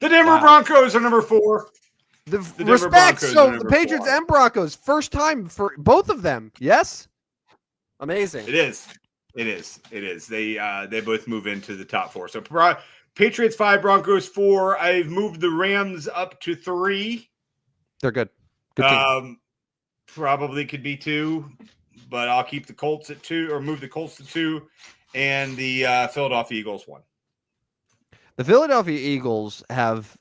The Denver Broncos are number 4. The respect. So the Patriots and Broncos, first time for both of them. Yes, amazing. It is. They both move into the top 4. So Patriots 5, Broncos 4. I've moved the Rams up to 3. They're good. Good team. Probably could be 2, but I'll keep the Colts at 2, or move the Colts to 2, and the Philadelphia Eagles 1. The Philadelphia Eagles have,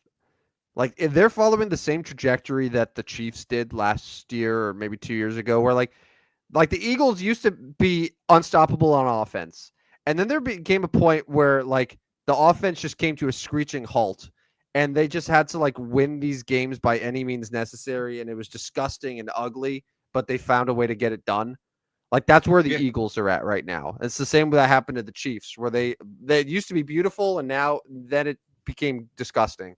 they're following the same trajectory that the Chiefs did last year or maybe 2 years ago, where like the Eagles used to be unstoppable on offense. And then there came a point where the offense just came to a screeching halt, and they just had to win these games by any means necessary. And it was disgusting and ugly, but they found a way to get it done. That's where the Eagles are at right now. It's the same that happened to the Chiefs, where they used to be beautiful, and then it became disgusting.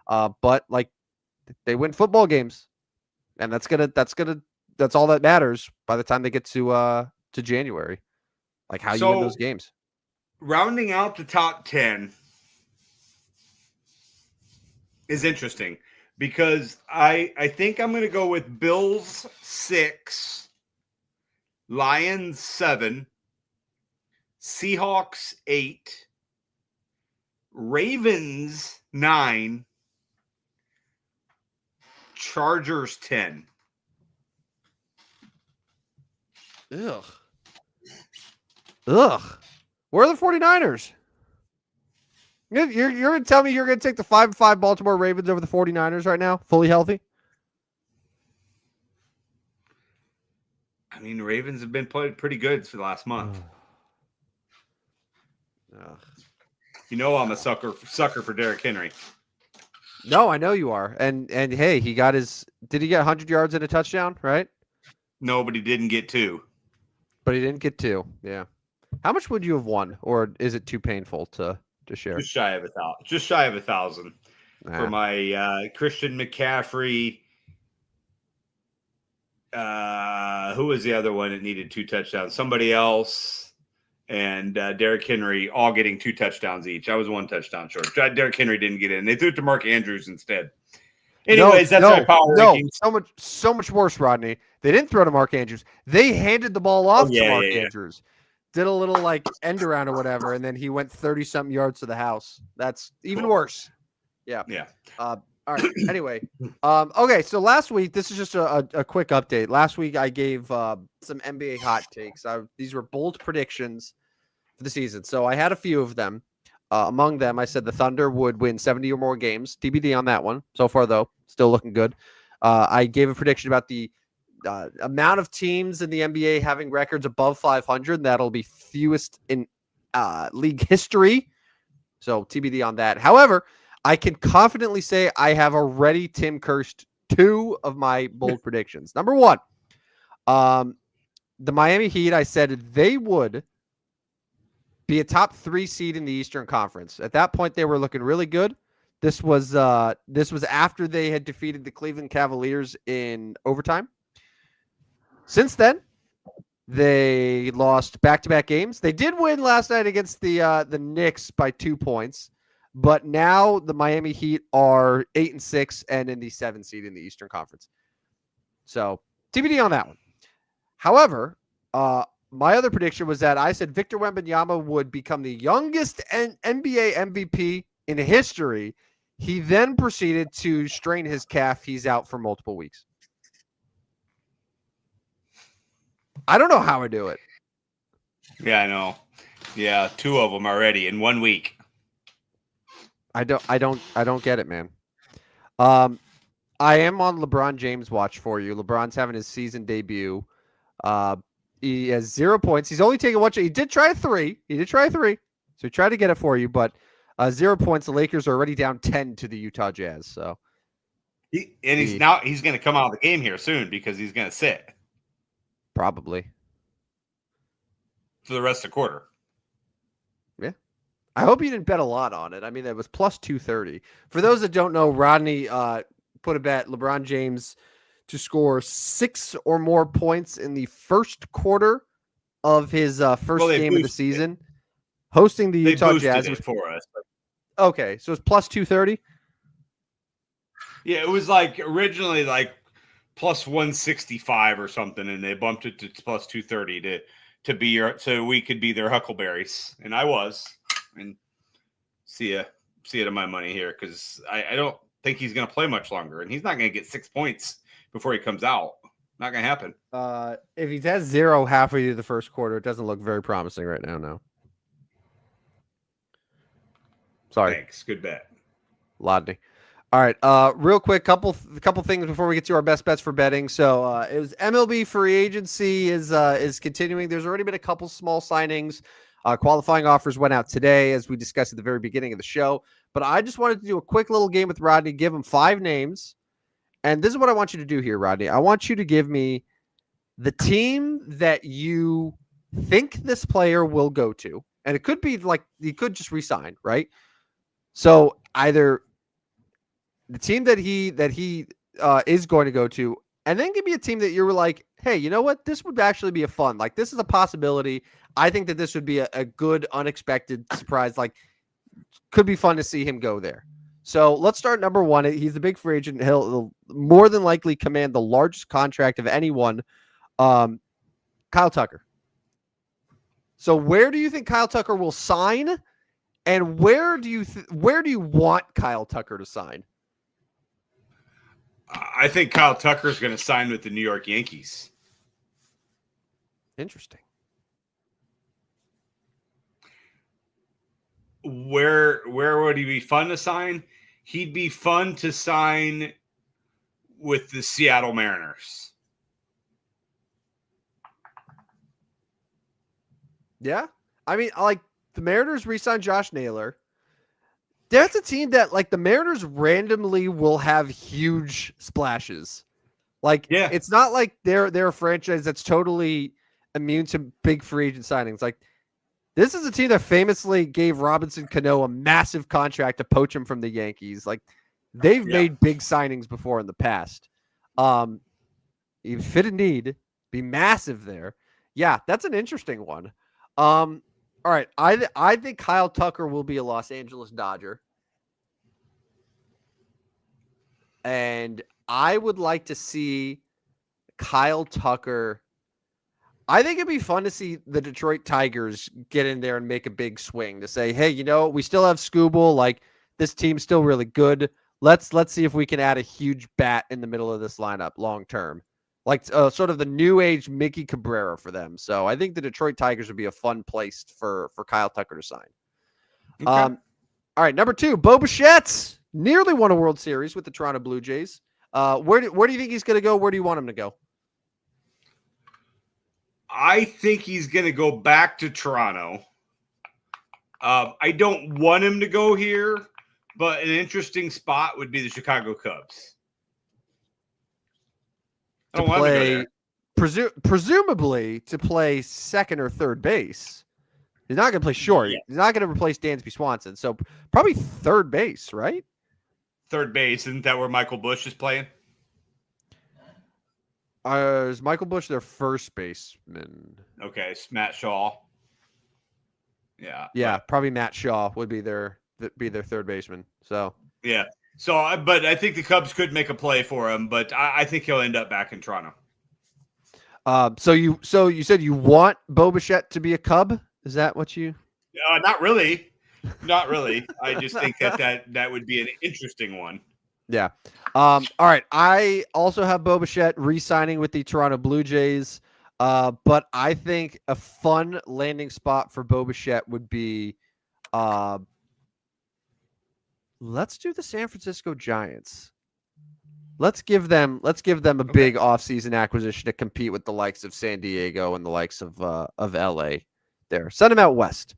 But they win football games, and that's all that matters by the time they get to January. How you win those games. Rounding out the top 10 is interesting because I think I'm going to go with Bills 6. Lions 7, Seahawks 8, Ravens 9, Chargers 10. Ugh. Where are the 49ers? You're going to tell me you're going to take the 5-5 Baltimore Ravens over the 49ers right now, fully healthy? I mean, the Ravens have been playing pretty good for the last month. You know I'm a sucker for Derrick Henry. No, I know you are. And hey, did he get 100 yards and a touchdown, right? No, but he didn't get 2. But he didn't get 2, yeah. How much would you have won, or is it too painful to share? Just shy of 1,000. Just shy of 1,000 for my Christian McCaffrey. Who was the other one that needed 2 touchdowns? Somebody else, and Derrick Henry all getting 2 touchdowns each. I was 1 touchdown short. Derrick Henry didn't get in. They threw it to Mark Andrews instead. Anyways, that's my power rankings. So much worse, Rodney. They didn't throw to Mark Andrews. They handed the ball off to Mark Andrews. Did a little end around or whatever, and then he went 30-something yards to the house. That's even worse. Yeah. All right. Anyway, okay. So last week, this is just a quick update. Last week, I gave some NBA hot takes. These were bold predictions for the season. So I had a few of them. Among them, I said the Thunder would win 70 or more games. TBD on that one. So far, though, still looking good. I gave a prediction about the amount of teams in the NBA having records above 500. And that'll be fewest in league history. So TBD on that. However, I can confidently say I have already Tim cursed 2 of my bold predictions. Number 1, the Miami Heat, I said they would be a top 3 seed in the Eastern Conference. At that point, they were looking really good. This was after they had defeated the Cleveland Cavaliers in overtime. Since then, they lost back-to-back games. They did win last night against the Knicks by 2 points, but now the Miami Heat are 8-6 and in the 7th seed in the Eastern Conference. So TBD on that one. However, my other prediction was that I said Victor Wembanyama would become the youngest NBA MVP in history. He then proceeded to strain his calf. He's out for multiple weeks. I don't know how I do it. Yeah, I know. Yeah, 2 of them already in 1 week. I don't get it, man. I am on LeBron James watch for you. LeBron's having his season debut. He has 0 points. He's only taken 1 shot. He did try 3. So he tried to get it for you, but 0 points. The Lakers are already down 10 to the Utah Jazz. So he's going to come out of the game here soon because he's going to sit probably for the rest of the quarter. Yeah. I hope you didn't bet a lot on it. I mean, it was plus 230. For those that don't know, Rodney put a bet LeBron James to score 6 or more points in the first quarter of his first game of the season, hosting the Utah Jazz. For us. Okay, so it's plus 230? Yeah, it was like originally like plus 165 or something, and they bumped it to plus 230 to be so we could be their Huckleberries. And I was. And see it to my money here because I don't think he's going to play much longer, and he's not going to get 6 points before he comes out. Not going to happen. If he has 0 halfway through the first quarter, it doesn't look very promising right now. No. Sorry. Thanks. Good bet. Rodney. All right. Real quick, couple things before we get to our best bets for betting. So it was MLB free agency is continuing. There's already been a couple small signings. Qualifying offers went out today, as we discussed at the very beginning of the show. But I just wanted to do a quick little game with Rodney, give him 5 names. And this is what I want you to do here, Rodney. I want you to give me the team that you think this player will go to. And it could be like he could just resign, right? So either the team that he is going to go to, and then give me a team that you were like, hey, you know what? This would actually be a fun. Like, this is a possibility. I think that this would be a good, unexpected surprise. Like, could be fun to see him go there. So let's start number 1. He's the big free agent. He'll more than likely command the largest contract of anyone. Kyle Tucker. So where do you think Kyle Tucker will sign? And where do you want Kyle Tucker to sign? I think Kyle Tucker is going to sign with the New York Yankees. Interesting. Where would he be fun to sign? He'd be fun to sign with the Seattle Mariners. Yeah. I mean, like the Mariners re-signed Josh Naylor. That's a team that like the Mariners randomly will have huge splashes. Like, yeah. It's not like they're a franchise that's totally immune to big free agent signings. Like, this is a team that famously gave Robinson Cano a massive contract to poach him from the Yankees. Like, they've made big signings before in the past. If fit a need, be massive there. Yeah, that's an interesting one. All right, I think Kyle Tucker will be a Los Angeles Dodger. And I would like to see Kyle Tucker. I think it'd be fun to see the Detroit Tigers get in there and make a big swing to say, hey, you know, we still have Skubal. Like, this team's still really good. Let's see if we can add a huge bat in the middle of this lineup long term. Like sort of the new age Mickey Cabrera for them. So I think the Detroit Tigers would be a fun place for Kyle Tucker to sign. Okay. All right, number 2, Bo Bichette nearly won a World Series with the Toronto Blue Jays. Where do you think he's going to go? Where do you want him to go? I think he's going to go back to Toronto I don't want him to go here, but an interesting spot would be the Chicago Cubs. I don't want him to go there. Presumably to play second or third base. He's not going to play short. Yeah. He's not going to replace Dansby Swanson. So probably third base, right? Third base. Isn't that where Michael Busch is playing? Is Michael Busch their first baseman? Okay, it's Matt Shaw. Yeah, probably Matt Shaw would be their third baseman. So yeah. So, but I think the Cubs could make a play for him, but I think he'll end up back in Toronto. So you said you want Bo Bichette to be a Cub? Is that what you? Not really. Not really. I just think that would be an interesting one. Yeah. All right. I also have Bo Bichette re-signing with the Toronto Blue Jays. But I think a fun landing spot for Bo Bichette would be, let's do the San Francisco Giants. Let's give them a big offseason acquisition to compete with the likes of San Diego and the likes of LA. There, send him out west.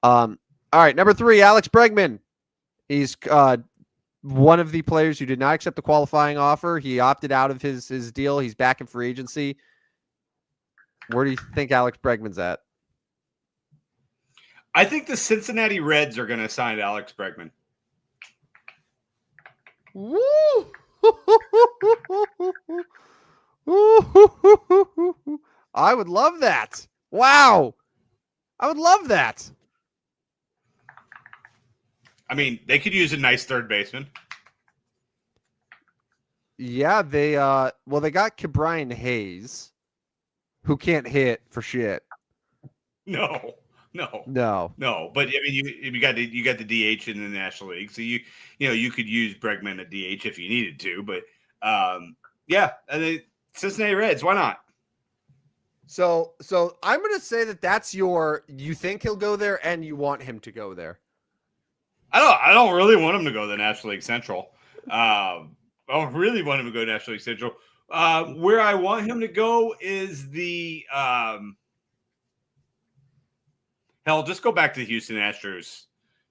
All right, number 3, Alex Bregman. He's one of the players who did not accept the qualifying offer. He opted out of his deal. He's back in free agency. Where do you think Alex Bregman's at? I think the Cincinnati Reds are going to sign Alex Bregman. Woo! I would love that. Wow. I would love that. I mean, they could use a nice third baseman. Yeah, they got Ke'Bryan Hayes, who can't hit for shit. No. But I mean, you got the DH in the National League, so you could use Bregman at DH if you needed to. But yeah, and the Cincinnati Reds, why not? So I'm going to say that's you think he'll go there and you want him to go there. I don't really want him to go to the National League Central. I don't really want him to go to National League Central. Where I want him to go is the hell. Just go back to the Houston Astros.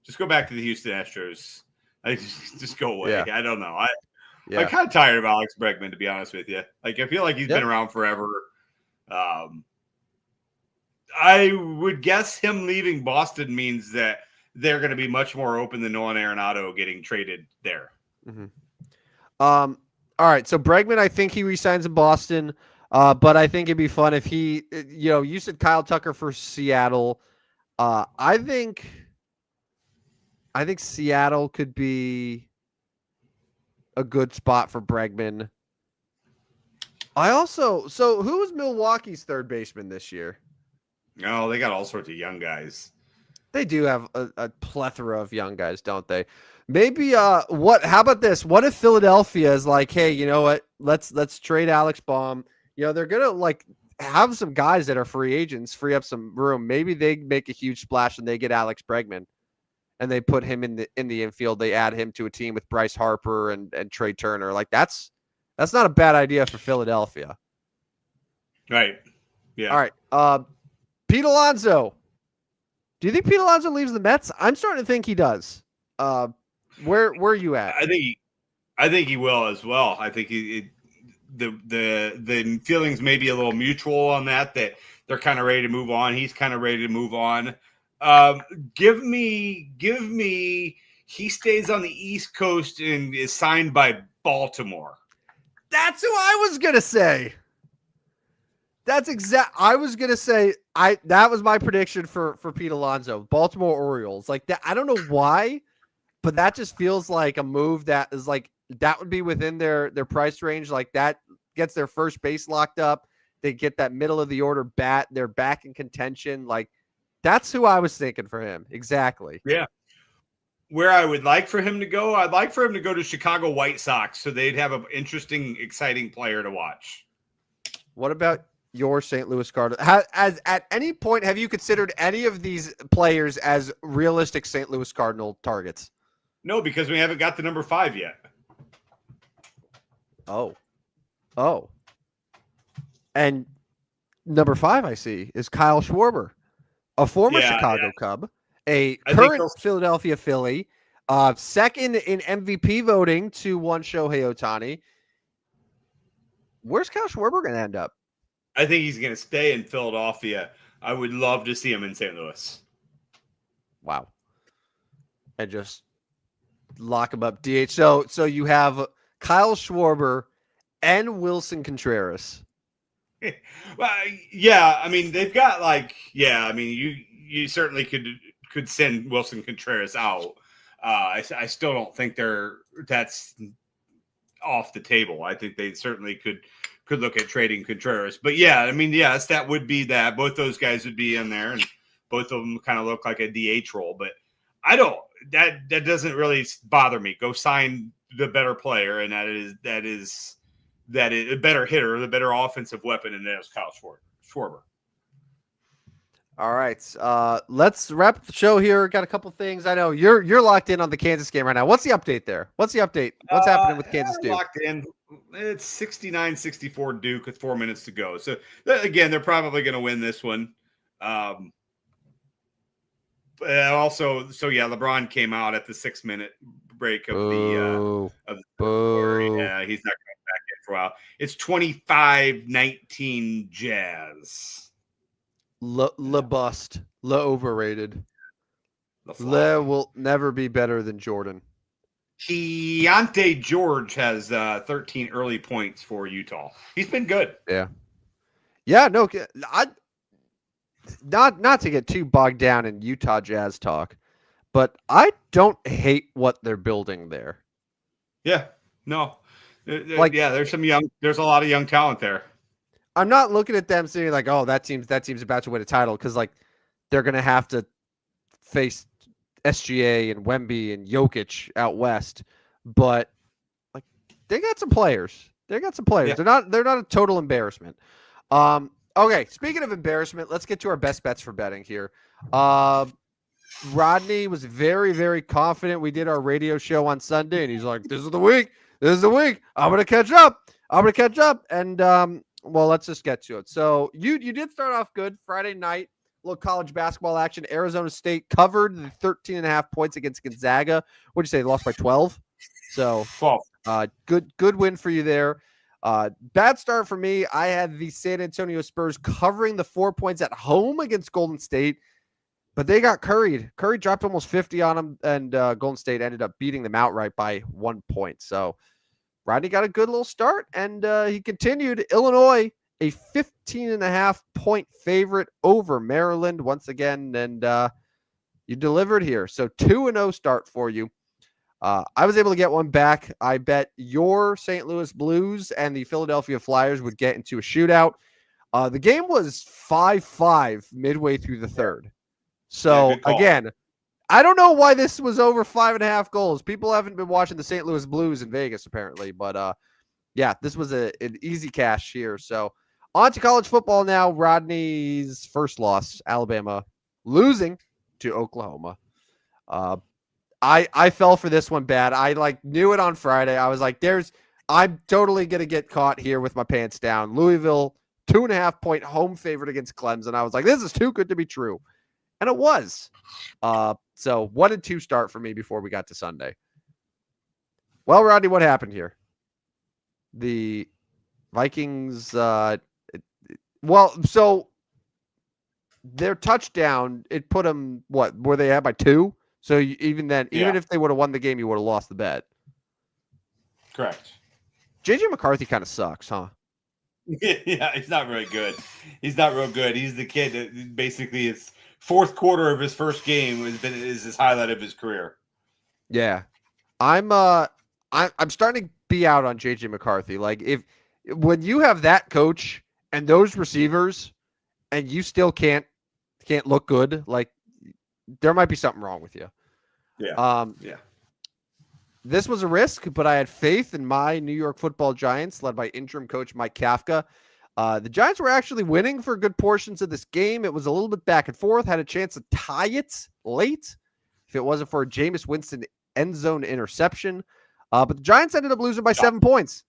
Just go back to the Houston Astros. Just go away. Yeah. I don't know. I'm kind of tired of Alex Bregman, to be honest with you. Like, I feel like he's been around forever. I would guess him leaving Boston means that they're going to be much more open than Nolan Arenado getting traded there. Mm-hmm. All right. So Bregman, I think he resigns in Boston, but I think it'd be fun if he, you said Kyle Tucker for Seattle. I think Seattle could be a good spot for Bregman. So who was Milwaukee's third baseman this year? No, they got all sorts of young guys. They do have a plethora of young guys, don't they? Maybe how about this? What if Philadelphia is like, hey, you know what? Let's trade Alex Baum. They're gonna have some guys that are free agents, free up some room. Maybe they make a huge splash and they get Alex Bregman and they put him in the infield. They add him to a team with Bryce Harper and Trey Turner. That's not a bad idea for Philadelphia. Right. Yeah. All right. Pete Alonso. Do you think Pete Alonso leaves the Mets? I'm starting to think he does. Where are you at? I think he will as well. I think the feelings may be a little mutual on that they're kind of ready to move on. He's kind of ready to move on. Give me he stays on the East Coast and is signed by Baltimore. That's who I was gonna say. I was gonna say that was my prediction for Pete Alonso, Baltimore Orioles. Like that, I don't know why, but that just feels like a move that is that would be within their price range. Like that gets their first base locked up. They get that middle of the order bat. They're back in contention. Like that's who I was thinking for him. Exactly. Yeah. Where I would like for him to go, I'd like for him to go to Chicago White Sox so they'd have an interesting, exciting player to watch. What about your St. Louis Cardinals? At any point, have you considered any of these players as realistic St. Louis Cardinal targets? No, because we haven't got the number 5 yet. Oh. And number 5 I see is Kyle Schwarber, a former Chicago Cub a I think current he'll- Philadelphia Philly, second in MVP voting to one Shohei Ohtani. Where's Kyle Schwarber going to end up? I think he's going to stay in Philadelphia. I would love to see him in St. Louis. Wow. And just lock him up DH. So you have Kyle Schwarber and Wilson Contreras. Well, yeah, I mean they've got I mean you certainly could send Wilson Contreras out. I still don't think that's off the table. I think they certainly could look at trading Contreras. But yeah, I mean, yes, that would be that. Both those guys would be in there, and both of them kind of look like a DH role. But I don't. That doesn't really bother me. Go sign the better player, and that is a better hitter, the better offensive weapon, and that is Kyle Schwarber. All right. Let's wrap up the show here. Got a couple things. I know you're locked in on the Kansas game right now. What's the update there? What's the update? What's happening with Kansas Duke? Locked in. It's 69-64 Duke with 4 minutes to go. So again, they're probably going to win this one. LeBron came out at the 6 minute break of the quarter. Yeah, he's not coming back in for a while. It's 25-19 Jazz. Le bust. Le overrated. Le will never be better than Jordan. Keontae George has 13 early points for Utah. He's been good. Yeah. Yeah, no, not to get too bogged down in Utah Jazz talk, but I don't hate what they're building there. Yeah, no. There's a lot of young talent there. I'm not looking at them saying like, oh, that team's about to win a title, because like they're gonna have to face SGA and Wemby and Jokic out west, but like they got some players. Yeah. They're not a total embarrassment. Okay, speaking of embarrassment, let's get to our best bets for betting here. Rodney was very, very confident. We did our radio show on Sunday, and he's like, This is the week. I'm gonna catch up. And well, let's just get to it. So you did start off good Friday night. A little college basketball action. Arizona State covered the 13.5 points against Gonzaga. What'd you say? They lost by 12. So 12. Good win for you there. Bad start for me. I had the San Antonio Spurs covering the 4 points at home against Golden State, but they got curried. Curry dropped almost 50 on them, and Golden State ended up beating them outright by 1 point. So Rodney got a good little start, and he continued. Illinois, a 15.5 point favorite over Maryland once again, and you delivered here. So 2-0 start for you. I was able to get one back. I bet your St. Louis Blues and the Philadelphia Flyers would get into a shootout. The game was 5-5 midway through the third. So, again, I don't know why this was over 5.5 goals. People haven't been watching the St. Louis Blues in Vegas, apparently. But, yeah, this was an easy cash here. So, on to college football now. Rodney's first loss, Alabama losing to Oklahoma. I fell for this one bad. I knew it on Friday. I was like, I'm totally going to get caught here with my pants down. Louisville, 2.5 point home favorite against Clemson. I was like, this is too good to be true. And it was. So 1-2 start for me before we got to Sunday. Well, Rodney, what happened here? The Vikings, so their touchdown, it put them, were they at by 2? So even if they would have won the game, you would have lost the bet. Correct. JJ McCarthy kind of sucks, huh? Yeah, he's not very good. He's not real good. He's the kid that basically his fourth quarter of his first game is his highlight of his career. Yeah, I'm starting to be out on JJ McCarthy. Like when you have that coach and those receivers, and you still can't look good, like. There might be something wrong with you. Yeah. This was a risk, but I had faith in my New York Football Giants, led by interim coach Mike Kafka. The Giants were actually winning for good portions of this game. It was a little bit back and forth. Had a chance to tie it late if it wasn't for a Jameis Winston end zone interception. But the Giants ended up losing by 7 points.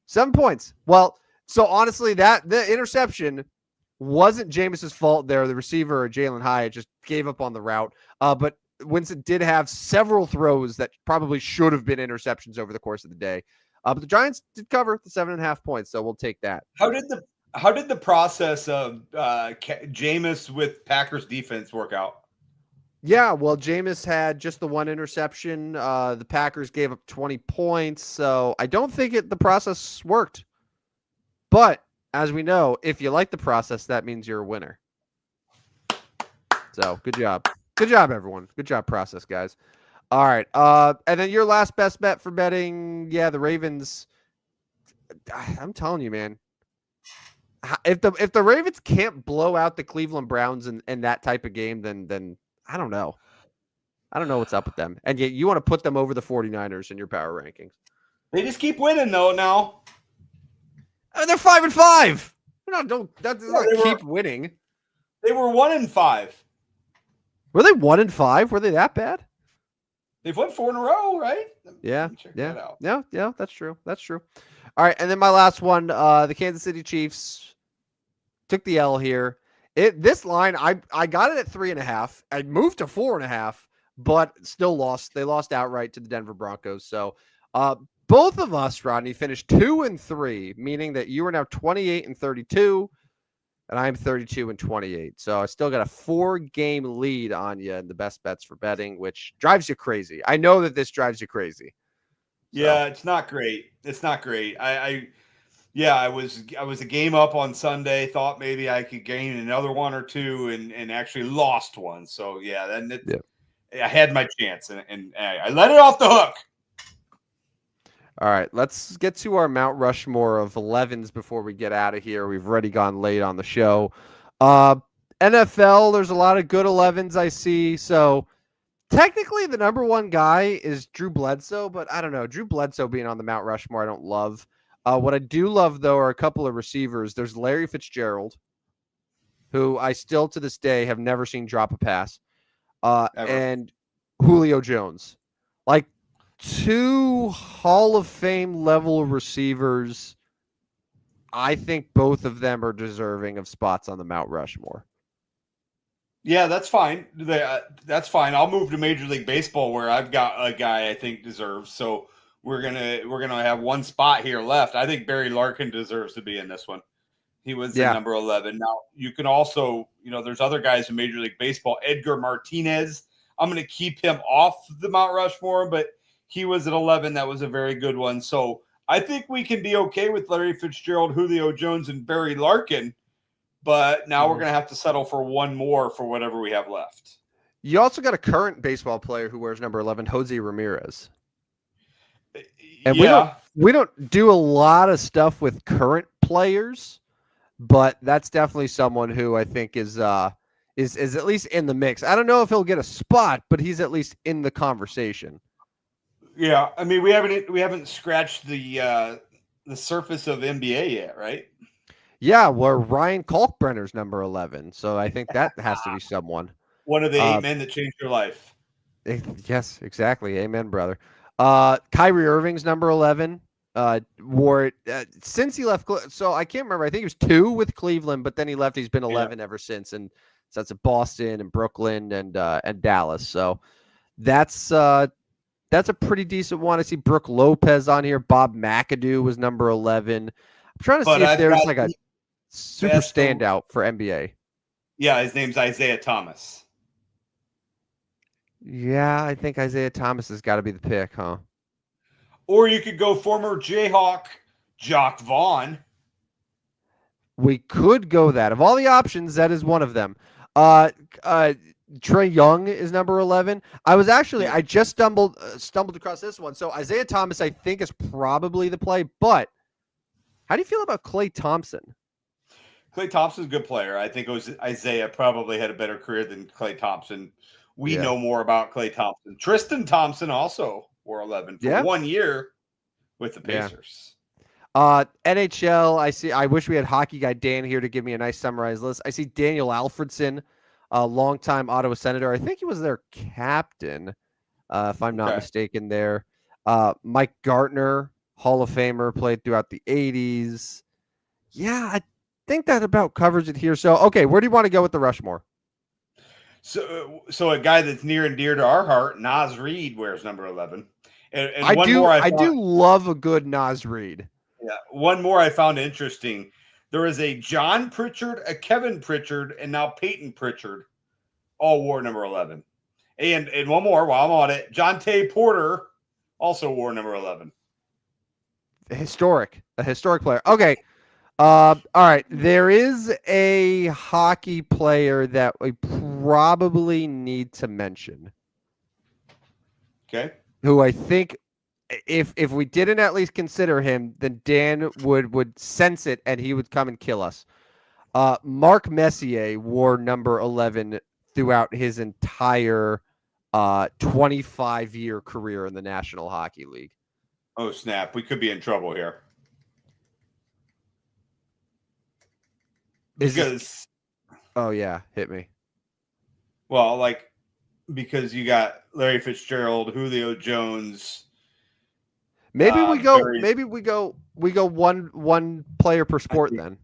7 points. Well, so honestly, the interception Wasn't Jameis's fault there. The receiver, Jalen Hyatt, just gave up on the route. But Winston did have several throws that probably should have been interceptions over the course of the day. But the Giants did cover the 7.5 points, so we'll take that. How did the process of Jameis with Packers defense work out? Yeah, well, Jameis had just the one interception. The Packers gave up 20 points, so I don't think the process worked. But as we know, if you like the process, that means you're a winner. So good job. Good job, everyone. Good job, process, guys. All right. And then your last best bet for betting, yeah, the Ravens. I'm telling you, man. If the Ravens can't blow out the Cleveland Browns in that type of game, then I don't know. I don't know what's up with them. And yet you want to put them over the 49ers in your power rankings. They just keep winning though now. They're 5-5. Keep winning. They were 1-5. Were they 1-5? Were they that bad? They've won 4 in a row, right? Yeah. Yeah, that's true. That's true. All right, and then my last one, the Kansas City Chiefs took the L here. This line, I got it at 3.5. I moved to 4.5, but still lost. They lost outright to the Denver Broncos. So both of us, Rodney, finished 2-3, meaning that you are now 28-32, and I'm 32-28. So I still got a 4-game lead on you in the best bets for betting, which drives you crazy. I know that this drives you crazy. So. Yeah, it's not great. It's not great. I was a game up on Sunday. Thought maybe I could gain another one or two, and actually lost one. So yeah, then I had my chance, and I let it off the hook. All right, let's get to our Mount Rushmore of 11s before we get out of here. We've already gone late on the show. NFL, there's a lot of good 11s I see. So technically the number one guy is Drew Bledsoe, but I don't know. Drew Bledsoe being on the Mount Rushmore, I don't love. What I do love, though, are a couple of receivers. There's Larry Fitzgerald, who I still to this day have never seen drop a pass, and Julio Jones. Like, 2 Hall of Fame level receivers. I think both of them are deserving of spots on the Mount Rushmore. Yeah, that's fine. That's fine. I'll move to Major League Baseball where I've got a guy I think deserves. So we're gonna have one spot here left. I think Barry Larkin deserves to be in this one. He was in number 11. Now you can also, there's other guys in Major League Baseball. Edgar Martinez. I'm going to keep him off the Mount Rushmore, but he was at 11. That was a very good one. So I think we can be okay with Larry Fitzgerald, Julio Jones, and Barry Larkin. But now we're going to have to settle for one more for whatever we have left. You also got a current baseball player who wears number 11, Jose Ramirez. And we don't do a lot of stuff with current players, but that's definitely someone who I think is at least in the mix. I don't know if he'll get a spot, but he's at least in the conversation. Yeah, I mean we haven't scratched the surface of NBA yet, right? Yeah, well, Ryan Kalkbrenner's number 11, so I think that has to be someone. One of the 8 men that changed your life. Yes, exactly. Amen, brother. Kyrie Irving's number 11. Wore it since he left. So I can't remember. I think he was 2 with Cleveland, but then he left. He's been 11 ever since, and so that's at Boston and Brooklyn and Dallas. So that's a pretty decent one. I see Brooke Lopez on here. Bob McAdoo was number 11. I'm trying to see if there's like a super standout for NBA. Yeah, his name's Isaiah Thomas. Yeah, I think Isaiah Thomas has got to be the pick, huh? Or you could go former Jayhawk Jock Vaughn. We could go that. Of all the options, that is one of them. Trae Young is number 11. I just stumbled across this one. So Isaiah Thomas, I think, is probably the play. But how do you feel about Klay Thompson? Klay Thompson's a good player. I think Isaiah probably had a better career than Klay Thompson. We know more about Klay Thompson. Tristan Thompson also wore 11 for 1 year with the Pacers. NHL, I wish we had Hockey Guy Dan here to give me a nice summarized list. I see Daniel Alfredson, a longtime Ottawa Senator. I think he was their captain, if I'm not mistaken there. Mike Gartner, Hall of Famer, played throughout the 80s. Yeah, think that about covers it here. So, okay, where do you want to go with the Rushmore? So a guy that's near and dear to our heart, Naz Reid, wears number 11. And I do love a good Naz Reid. Yeah, one more I found interesting. There is a John Pritchard, a Kevin Pritchard, and now Peyton Pritchard, all wore number 11. And one more while I'm on it, John Tay Porter also wore number 11. A historic player. Okay. All right. There is a hockey player that we probably need to mention. Okay. Who I think if we didn't at least consider him, then Dan would sense it and he would come and kill us. Mark Messier wore number 11 throughout his entire 25-year career in the National Hockey League. Oh, snap. We could be in trouble here. Oh, yeah. Hit me. Well, because you got Larry Fitzgerald, Julio Jones. Maybe we go one player per sport then.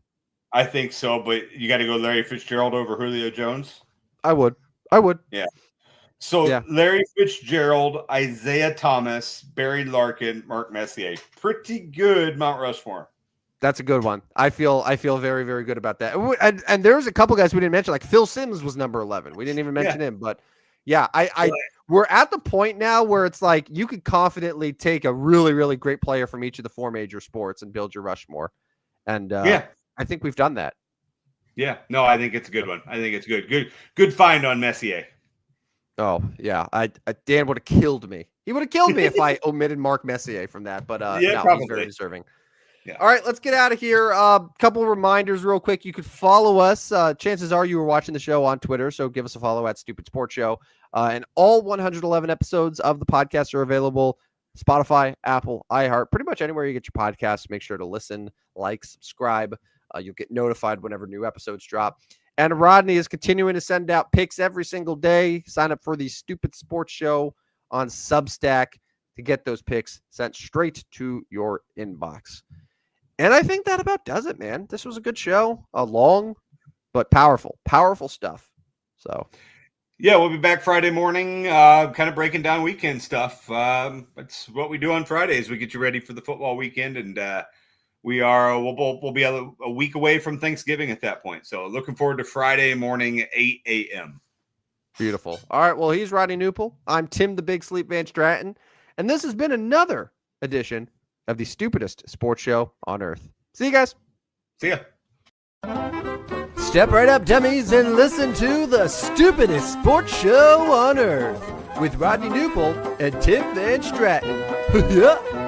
I think so, but you got to go Larry Fitzgerald over Julio Jones. I would. Yeah. So yeah. Larry Fitzgerald, Isaiah Thomas, Barry Larkin, Mark Messier. Pretty good Mount Rushmore. That's a good one. I feel very, very good about that. And there's a couple guys we didn't mention, like Phil Simms was number 11. We didn't even mention him, but yeah, we're at the point now where it's like you could confidently take a really, really great player from each of the four major sports and build your Rushmore. And I think we've done that. Yeah, no, I think it's a good one. I think it's good find on Messier. Oh yeah, Dan would have killed me. He would have killed me if I omitted Mark Messier from that. But no, he's very deserving. Yeah. All right, let's get out of here. Couple reminders real quick. You could follow us. Chances are you were watching the show on Twitter, so give us a follow at Stupid Sports Show. And all 111 episodes of the podcast are available. Spotify, Apple, iHeart, pretty much anywhere you get your podcasts. Make sure to listen, like, subscribe. You'll get notified whenever new episodes drop. And Rodney is continuing to send out picks every single day. Sign up for the Stupid Sports Show on Substack to get those picks sent straight to your inbox. And I think that about does it, man. This was a good show. Long, but powerful stuff. So, yeah, we'll be back Friday morning, kind of breaking down weekend stuff. That's what we do on Fridays. We get you ready for the football weekend, and we'll be a week away from Thanksgiving at that point. So, looking forward to Friday morning, 8 a.m. Beautiful. All right. Well, he's Rodney Newpel. I'm Tim the Big Sleep Van Stratton, and this has been another edition of the stupidest sports show on earth. See you guys. See ya. Step right up, dummies, and listen to the stupidest sports show on earth with Rodney Newpel and Tim Van Stratton. Yeah.